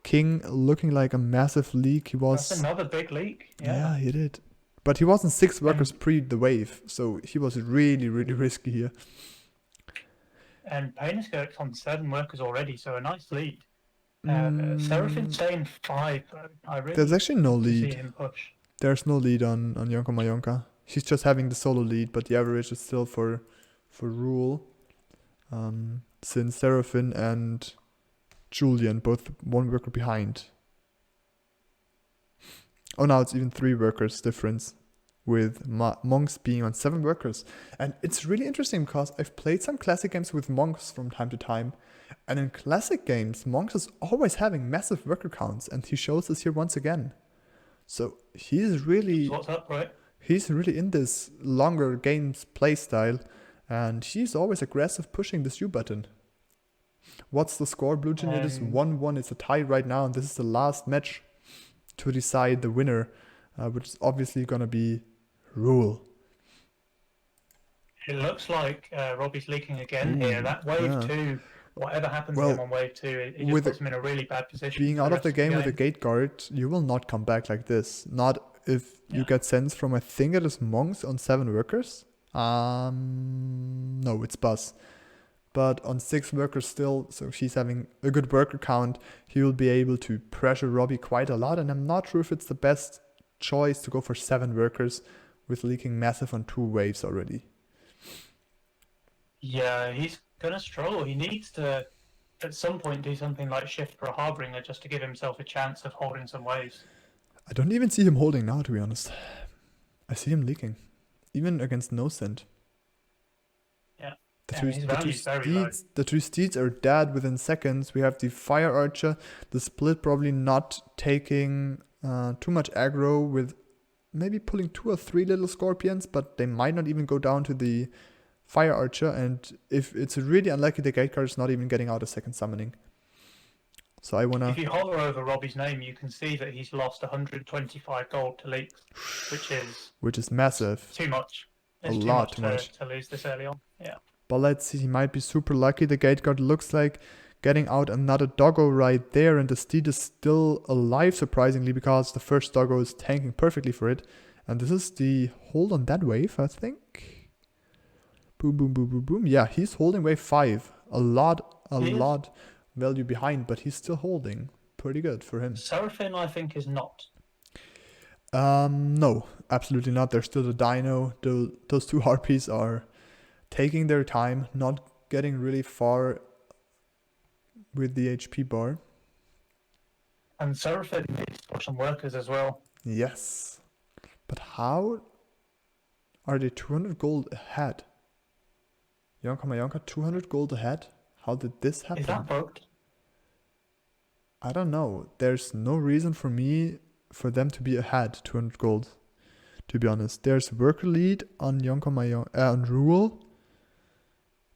King looking like a massive leak. He was. That's another big leak. Yeah, he did. But he wasn't 6 workers pre the wave, so he was really, really risky here. And Payne's on 7 workers already, so a nice lead. Seraphim saying 5, though. I really There's actually no want to see lead. him push. There's no lead on Yonka Mayonka. He's just having the solo lead, but the average is still for Rule. Since Seraphin and Julian both 1 worker behind. Oh, now it's even 3 workers difference, with monks being on 7 workers. And it's really interesting because I've played some classic games with monks from time to time. And in classic games, monks is always having massive worker counts, and he shows this here once again. So he's really So what's up, right? he's really in this longer games playstyle, and he's always aggressive pushing this U button. What's the score, Blue Jin? It is 1-1. It's a tie right now, and this is the last match to decide the winner, which is obviously gonna be Rule. It looks like Robbie's leaking again here. That wave 2, whatever happens to him on wave 2, it just puts him in a really bad position. Being out of the game with a gate guard, you will not come back like this. Not if you get sends from, I think it is monks on 7 workers. No, it's Buzz. But on 6 workers still, so she's having a good worker count, he will be able to pressure Robbie quite a lot. And I'm not sure if it's the best choice to go for 7 workers with leaking massive on 2 waves already. Yeah, he's going to struggle. He needs to, at some point, do something like shift for a Harbinger just to give himself a chance of holding some waves. I don't even see him holding now, to be honest. I see him leaking, even against no send. Yeah. The two steeds are dead within seconds. We have the Fire Archer, the split probably not taking too much aggro, with maybe pulling 2 or 3 little Scorpions, but they might not even go down to the Fire Archer, and if it's really unlikely, the gate card is not even getting out a second summoning. So I wanna. If you hover over Robbie's name, you can see that he's lost 125 gold to leaks, which is massive. Too much. It's too much to lose this early on. Yeah. But let's see, he might be super lucky. The gate guard looks like getting out another doggo right there, and the steed is still alive, surprisingly, because the first doggo is tanking perfectly for it. And this is the hold on that wave, I think. Boom, boom, boom, boom, boom. Yeah, he's holding wave 5. A lot value behind, but he's still holding. Pretty good for him. Seraphim, I think, is not. No, absolutely not. There's still the dino. Those 2 harpies are taking their time, not getting really far with the HP bar. And Seraphim needs to push some workers as well. Yes. But how are they 200 gold ahead? Yonka Mayonka 200 gold ahead? How did this happen? Is that bugged? I don't know. There's no reason for them to be ahead 200 gold, to be honest. There's worker lead on Yonka Mayonka, on Rule.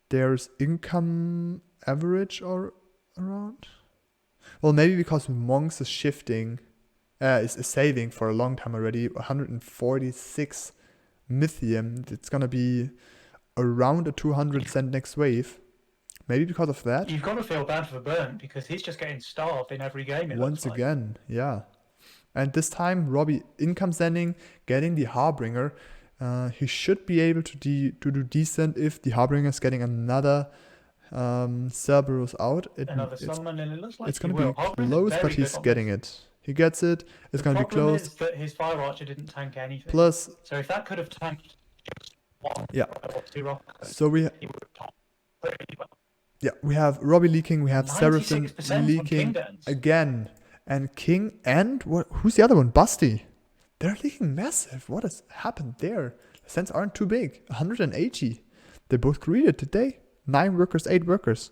There's income average or around. Well, maybe because monks is shifting, is saving for a long time already. 146 Mythium. It's gonna be around a 200 cent next wave. Maybe because of that. You've got to feel bad for Burnt because he's just getting starved in every game. Once again, yeah. And this time, Robbie income sending, getting the Harbinger. He should be able to do decent if the Harbinger is getting another Cerberus out. Another summon, and it looks like it's he going to will. be Harbinger's close, very but good he's on getting this. it. He gets it. It's going to be The problem close. is that his Fire Archer didn't tank anything. Plus, so if that could have tanked just one or two rockets, so he would have done pretty well. Yeah, we have Robbie leaking, we have Seraphim 96% leaking King again. And King and who's the other one? Busty. They're leaking massive. What has happened there? The sends aren't too big. 180. They both greeted today. 9 workers, 8 workers.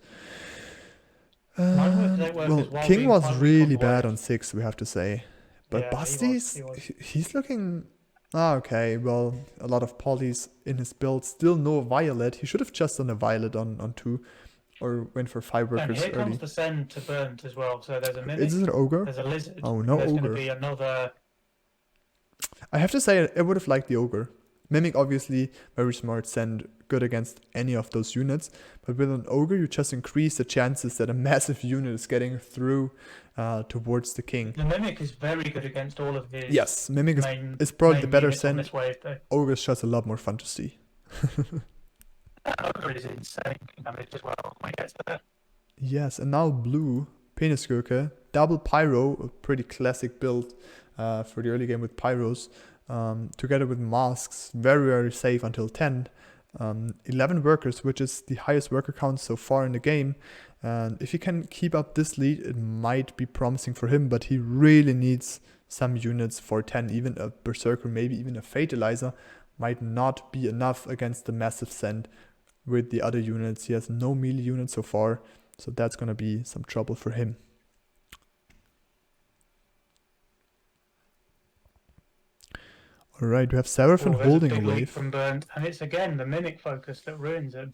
9 workers, 8 workers, Well, King being was quite really weak on bad wave. on 6, we have to say. But Yeah, Busty's, he was. he's looking... okay, well, a lot of polys in his build. Still no Violet. He should have just done a Violet on 2. Or went for 5 And workers here early. comes the send to Burnt as well. So there's a Mimic, Is it an Ogre? there's a Lizard. Oh, no there's Ogre. going to be another... I have to say, I would have liked the Ogre. Mimic, obviously, very smart send, good against any of those units. But with an Ogre, you just increase the chances that a massive unit is getting through towards the King. The Mimic is very good against all of his Yes, Mimic main, is probably the main better units on send. this wave, though. Ogre is just a lot more fun to see. That Ogre is insane damage as well when he gets there. Yes, and now blue, Penisgurke, double Pyro, a pretty classic build for the early game with Pyros. Together with masks, very, very safe until 10. 11 workers, which is the highest worker count so far in the game. And if he can keep up this lead, it might be promising for him, but he really needs some units for 10. Even a Berserker, maybe even a Fatalizer, might not be enough against the massive send with the other units. He has no melee units so far, so that's going to be some trouble for him. Alright, we have Seraphim holding a wave. From Burnt, and it's again the Mimic focus that ruins him.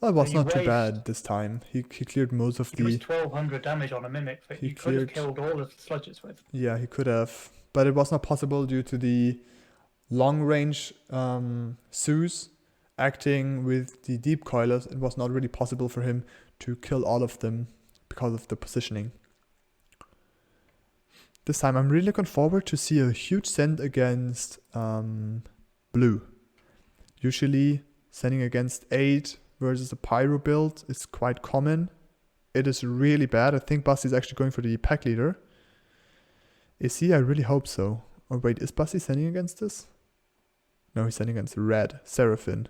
Well, it was So you not too waste- bad this time. He cleared most of It was the... 1200 damage on a Mimic that He you could have cleared- killed all of the sludges with. Yeah, he could have. But it was not possible due to the long range Zeus acting with the deep coilers. It was not really possible for him to kill all of them because of the positioning. This time I'm really looking forward to see a huge send against blue. Usually sending against 8 versus a Pyro build is quite common. It is really bad. I think Basti is actually going for the pack leader. Is he? I really hope so. Or wait, is Basti sending against this? No, he's sending against red, Seraphim.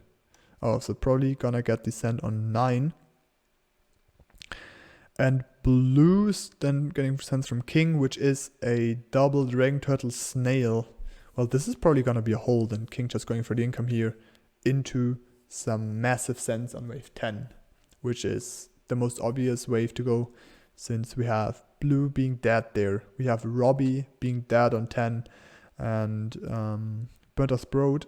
Oh, so probably gonna get the send on 9. And blue's then getting sends from King, which is a double Dragon Turtle Snail. Well, this is probably gonna be a hold, and King just going for the income here into some massive sends on wave 10, which is the most obvious wave to go, since we have blue being dead there. We have Robbie being dead on 10, and Burnt as Broad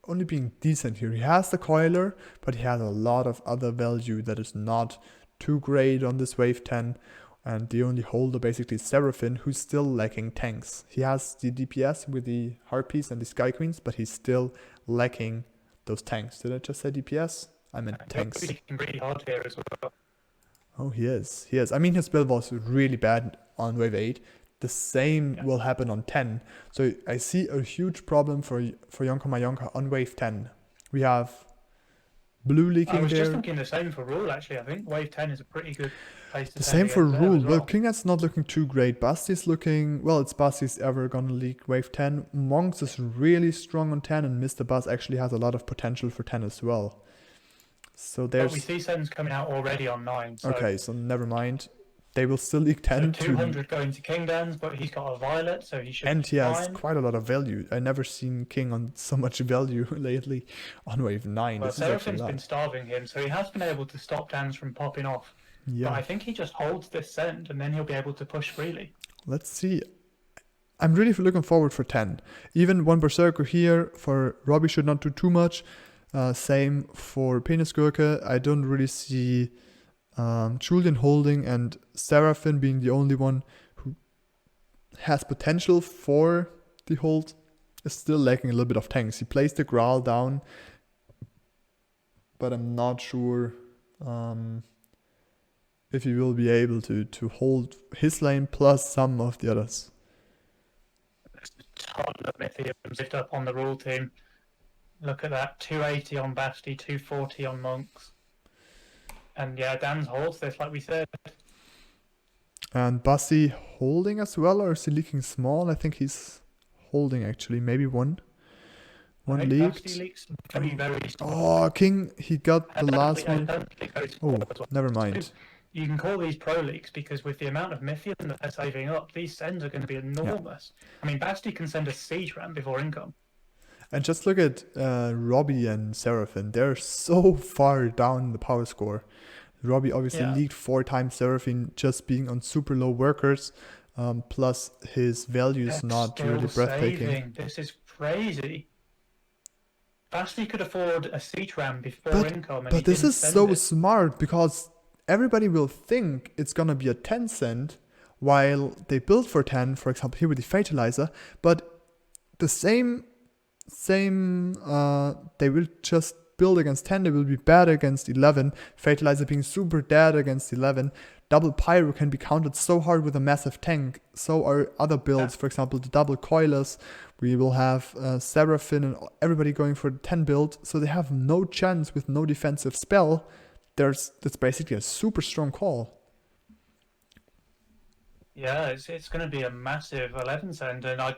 only being decent here. He has the coiler, but he has a lot of other value that is not too great on this wave 10, and the only holder basically is Seraphim, who's still lacking tanks. He has the DPS with the Harpies and the Sky Queens, but he's still lacking those tanks. Did I just say DPS? I meant tanks. He's really hard here as well. Oh, he is. He is. I mean, his build was really bad on wave 8. The same will happen on 10. So I see a huge problem for Yonka Mayonka on wave 10. We have blue leaking I was there. just thinking the same for Rule, actually. I think wave 10 is a pretty good place to The send same for against there Rule. as Well, King's not looking too great. Basti's looking... Well, it's Basti's ever gonna leak wave 10. Monks is really strong on 10, and Mr. Buzz actually has a lot of potential for 10 as well. So But there's... we see sends coming out already on 9. So Okay, so never mind. They will still leak so 10 200 going to King Dance, but he's got a Violet, so he should and be he has fine. quite a lot of value. I never seen King on so much value lately on wave 9. Well, This is actually a Seraphim's been lot. starving him, so he has been able to stop Dance from popping off. But Yeah, I think he just holds this send, and then he'll be able to push freely. let's see. I'm really looking forward for 10. Even one Berserker here for Robbie should not do too much. Same for Penisgurke. I don't really see Julian holding, and Seraphim being the only one who has potential for the hold is still lacking a little bit of tanks. He plays the Growl down but I'm not sure if he will be able to hold his lane plus some of the others. Ton of Mythiums lift up on the rule team. Look at that, 280 on Basti, 240 on Monks. And yeah, Dan's holds this, like we said. And Bassi holding as well, or is he leaking small? I think he's holding actually, maybe one. One I think leaked. Basti leaks very, very small. Oh, King, he got the last I one. don't think very small Oh, as well. never mind. You can call these pro leaks because with the amount of Mythium that they're saving up, these sends are going to be enormous. I mean, Basti can send a siege ram before income. And just look at Robbie and Seraphine. They're so far down the power score. Robbie obviously leaked 4 times Seraphine just being on super low workers. Plus his value is not really breathtaking. Saving. This is crazy. Basti could afford a siege ram before income. But this is so smart because everybody will think it's gonna be a 10 cent while they build for 10, for example here with the Fatalizer, but the same they will just build against 10, they will be bad against 11, Fatalizer being super dead against 11, double Pyro can be countered so hard with a massive tank, so are other builds, for example the double Coilers, we will have Seraphine and everybody going for the 10 build, so they have no chance with no defensive spell. That's basically a super strong call. Yeah, it's going to be a massive 11 cent, and I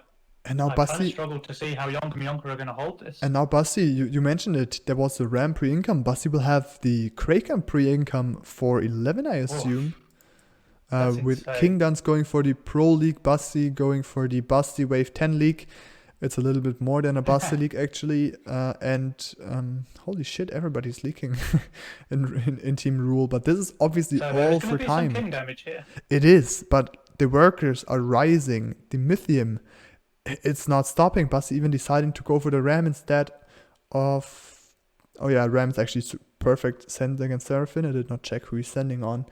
now kind of struggled to see how Yonka are going to hold this. And now Bassi, you mentioned it, there was the Ram pre-income. Bassi will have the Kraken pre-income for 11, I assume. With insane. King Duns going for the Pro League, Bassi going for the Basti Wave 10 League. It's a little bit more than a Basti League actually. Holy shit, everybody's leaking in Team Rule. But this is obviously all for time. King damage here. It is, but the workers are rising. The Mythium, it's not stopping. Basti even deciding to go for the Ram instead of... Oh yeah, Ram's actually perfect send against Seraphine. I did not check who he's sending on.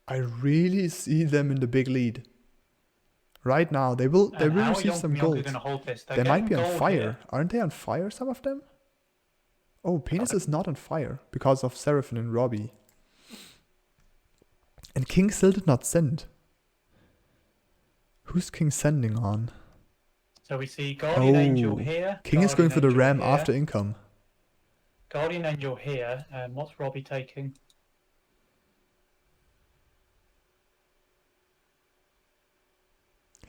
I really see them in the big lead. Right now, they will receive some gold. They might be on fire. Here. Aren't they on fire, some of them? Oh, Penis is not on fire because of Seraphine and Robbie. And King still did not send. Who's King sending on? So we see Guardian Angel here. King is going for the Ram after income. Guardian Angel here. And what's Robbie taking?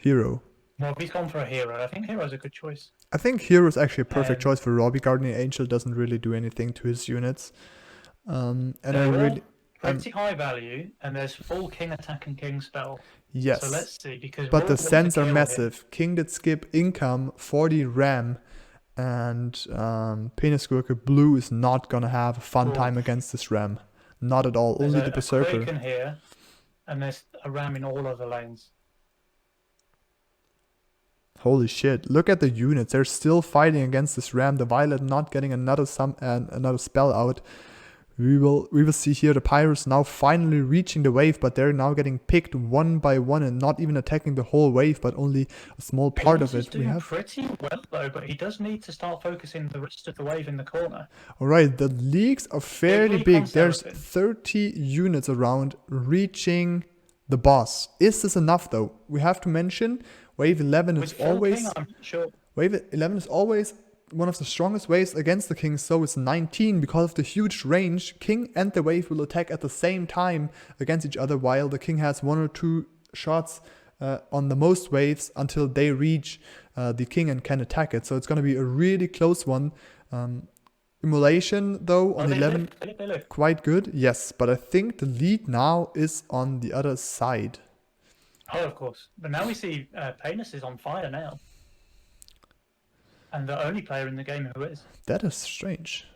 Hero. Robbie's gone for a hero. I think hero's a good choice. I think hero is actually a perfect choice for Robbie. Guardian Angel doesn't really do anything to his units. And I really... pretty high value, and there's full King attack and King spell. Yes. So let's see, because but the sends are massive. Here. King did skip income for the Ram, and Penisgurke Blue is not gonna have a fun time against this Ram. Not at all. There's only the Berserker. Kraken here, and there's a Ram in all of the lanes. Holy shit! Look at the units. They're still fighting against this Ram. The Violet not getting another spell out. We will see here the Pyros now finally reaching the wave, but they're now getting picked one by one and not even attacking the whole wave, but only a small part of it. We have pretty well though, but he does need to start focusing the rest of the wave in the corner. All right, the leagues are fairly big. There's 30 units around reaching the boss. Is this enough though? We have to mention wave 11 is always wave 11 is always one of the strongest waves against the King, so it's 19 because of the huge range. King and the wave will attack at the same time against each other, while the King has 1 or 2 shots on the most waves until they reach the King and can attack it. So it's going to be a really close one. Immolation though on 11, quite good. Yes, but I think the lead now is on the other side. Oh, of course. But now we see Penis is on fire now. And the only player in the game who is. That is strange.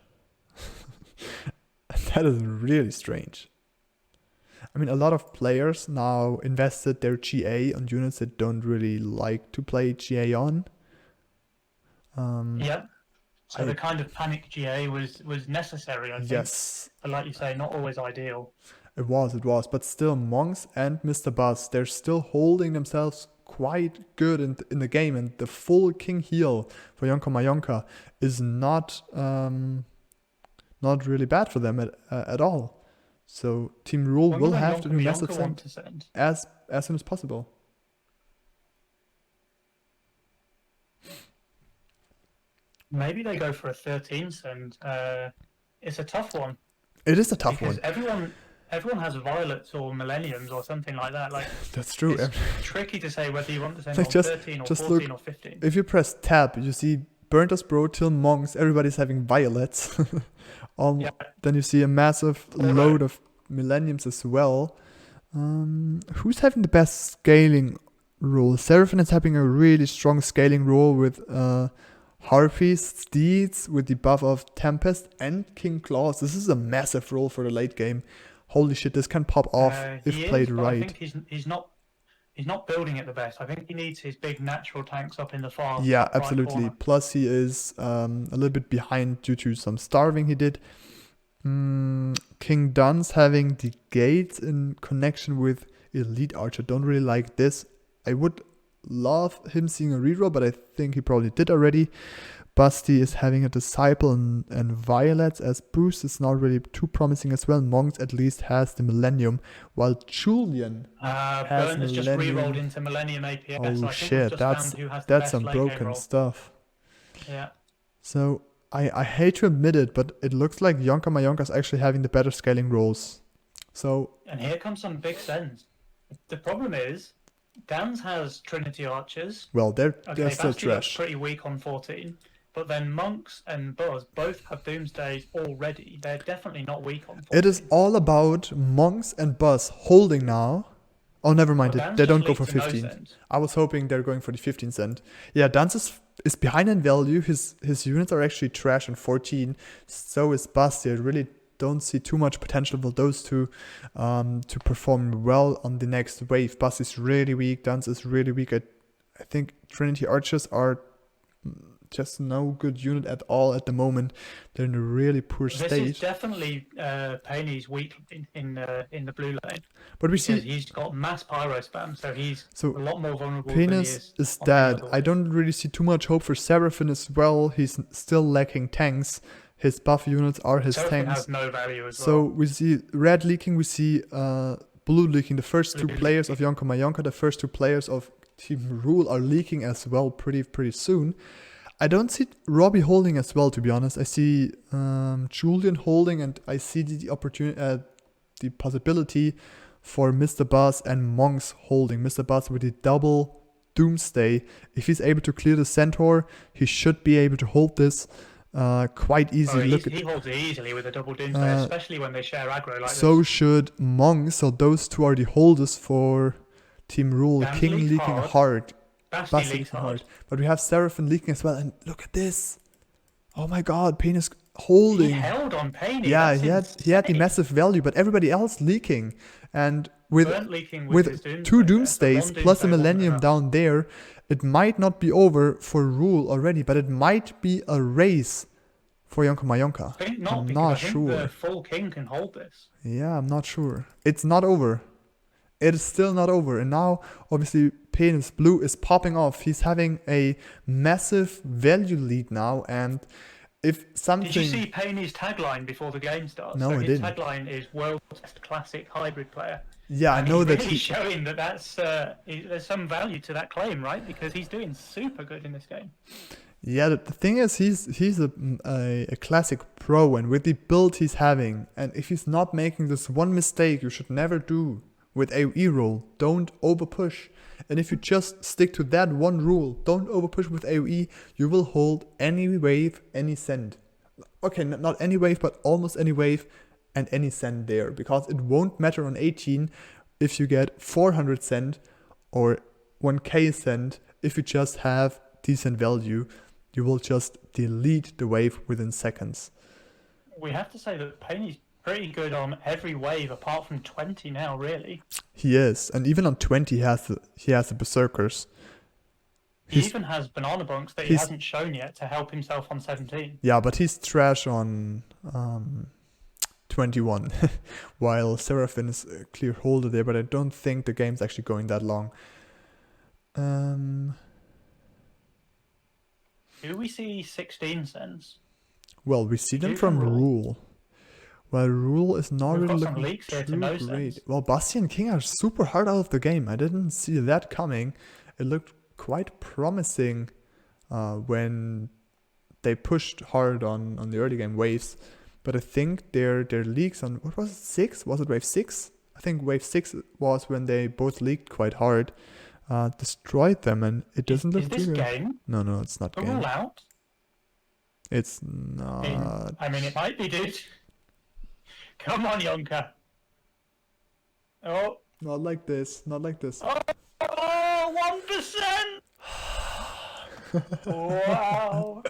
That is really strange. I mean, a lot of players now invested their GA on units that don't really like to play GA on. Yeah. So the kind of panic GA was necessary, I think. Yes. But like you say, not always ideal. It was. But still, Monks and Mr. Buzz, they're still holding themselves quite good in the game, and the full King heal for Yonka Mayonka is not not really bad for them at all. So Team Rule Wonder will when have to do massive Yonka send want to send. as soon as possible. Maybe they go for a 13 send. It's a tough one It is a tough because one. everyone has violets or millenniums or something like that. Like That's true. it's tricky to say whether you want to send Like on just 13 or just 14 look. or 15. If you press tab, you see Burnt as Bro till Monks. Everybody's having violets. Yeah. Then you see a massive Although- load of millenniums as well. Who's having the best scaling rule? Seraphim is having a really strong scaling rule with Harpies, Steeds with the buff of Tempest and King Claws. This is a massive rule for the late game. Holy shit, this can pop off if he played is, but right. I think he's not building it the best. I think he needs his big natural tanks up in the far Yeah, top right absolutely. corner. Plus, he is a little bit behind due to some starving he did. King Dun's having the gates in connection with Elite Archer. Don't really like this. I would love him seeing a reroll, but I think he probably did already. Busty is having a Disciple and Violets as boost. It's not really too promising as well. Monks at least has the Millennium, while Julian has Burnt has just Millennium. re-rolled into Millennium APS. Oh so I think we've shit, just that's found who has the best some late game broken roll. stuff. Yeah. So I hate to admit it, but it looks like Yonka Mayonka's actually having the better scaling rolls. So And here comes some big sends. The problem is, Dan's has Trinity Archers. well, they're still Basti looks trash. pretty weak on 14. But then Monks and Buzz both have Doomsdays already. They're definitely not weak on 14. It is all about Monks and Buzz holding now. Oh, never mind. Well, They Dan's don't go just for leads to no 15. send. I was hoping they're going for the 15 cent. Yeah, Dance is behind in value. His units are actually trash on 14. So is Basti. I really don't see too much potential for those two to perform well on the next wave. Basti's really weak. Dance is really weak. I think Trinity Archers are just no good unit at all at the moment. They're in a really poor This state. is definitely Penny's weak in the blue lane. But we Because see he's got mass pyro spam, so he's So, a lot more vulnerable than he Penis is on dead. any other I wave. don't really see too much hope for Seraphim as well. He's still lacking tanks. His buff units are his Seraphim tanks. has no value as So well. we see red leaking, we see blue leaking. The first two Blue players of Yonka Mayonka, the first two players of Team Rule are leaking as well pretty soon. I don't see Robbie holding as well, to be honest. I see Julian holding, and I see the opportunity, the possibility for Mr. Buzz and Monks holding. Mr. Buzz with the double Doomsday. If he's able to clear the Centaur, he should be able to hold this quite easily. He holds it easily with a double Doomsday, especially when they share aggro like so this. should Monks. So those two are the holders for Team Rule. Dan's King leaked leaking hard. hard. Basti Basti leaks leaking hard. But we have Seraphim leaking as well. And look at this. Oh my god, Penis holding. He held on Penny. Yeah, That's he had the insane. massive value, but everybody else leaking. And with Burnt leaking with his two Doomsday there, so Doomsdays one plus a Doomsday wasn't Millennium enough. down there, it might not be over for Rule already, but it might be a race for Yonka Mayonka. I think not, I'm because not I think sure. the full king can hold this. Yeah, I'm not sure. It's not over. It is still not over. And now, obviously, Penis Blue is popping off. He's having a massive value lead now. And if something... Did you see Penny's tagline before the game starts? No, so I his didn't. tagline is World Test Classic Hybrid Player. Yeah, I And know he's that really he... showing that's there's some value to that claim, right? Because he's doing super good in this game. Yeah, the thing is, he's a classic pro, and with the build he's having, and if he's not making this one mistake you should never do with AoE rule, don't overpush. And if you just stick to that one rule, don't overpush with AoE, you will hold any wave, any send. Okay, not any wave, but almost any wave and any send there, because it won't matter on 18 if you get 400 send or 1k send. If you just have decent value, you will just delete the wave within seconds. We have to say that Penny's pretty good on every wave apart from 20 now, really. He is, and even on 20 he has the berserkers. He He's- even has banana bunks that he he's- hasn't shown yet to help himself on 17. Yeah, but he's trash on 21, while Seraphim is a clear holder there, but I don't think the game's actually going that long. Do we see 16 sends? Well, we see them do from from Rule. Rule. Well, Rule is not We've really got some looking leaks here to too no great. sense. Well, Basti and King are super hard out of the game. I didn't see that coming. It looked quite promising when they pushed hard on the early game waves. But I think their leaks on, what was it, 6? Was it wave 6? I think wave 6 was when they both leaked quite hard. Destroyed them, and it doesn't Is look this too good. game No, it's not a game. rule out? It's not. I mean, it might be, dude. Come on, Yonka. Oh, Not like this. Not like this. oh, 1%! Wow.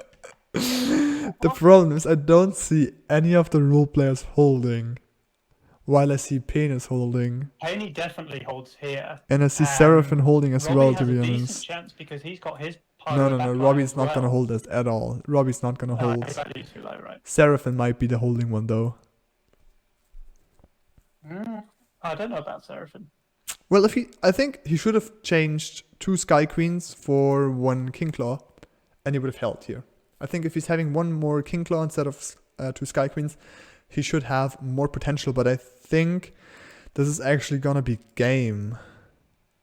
The problem is I don't see any of the role players holding, while I see Penis holding, Penny definitely holds here. and I see Seraphim holding as Robbie well. has To be a decent honest. chance because he's got his No, pyro backline Robbie's as not well. gonna hold this at all. Robbie's not gonna hold. His value's too low, right? Seraphim might be the holding one though. I don't know about Seraphim. Well, I think he should have changed 2 Sky Queens for 1 King Claw, and he would have held here. I think if he's having 1 more King Claw instead of 2 Sky Queens, he should have more potential. But I think this is actually gonna be game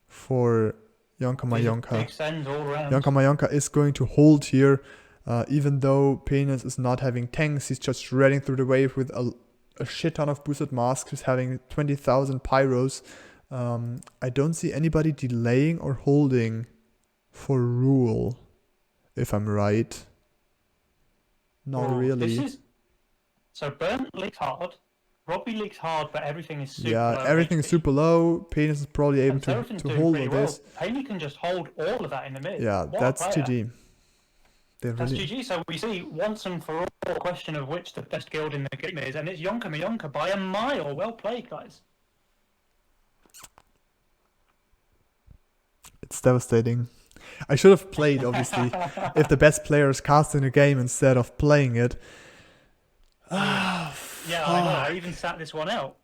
for Yonka Mayonka. Big sends all around. Yonka Mayonka is going to hold here, even though Penis is not having tanks. He's just shredding through the wave with a shit ton of boosted masks. He's having 20,000 pyros. I don't see anybody delaying or holding for Rule, if I'm right. Not really. So Burnt leaks hard, Robbie leaks hard, but everything is super low. Everything is super low. Penis is probably able to hold all this. Penny can just hold all of that in the mid. Yeah, that's GG. That's GG. So we see once and for all a question of which the best guild in the game is, and it's Yonka Mayonka by a mile. Well played, guys. It's devastating. I should have played, obviously, if the best player is casting a game instead of playing it. Yeah, I know. I even sat this one out.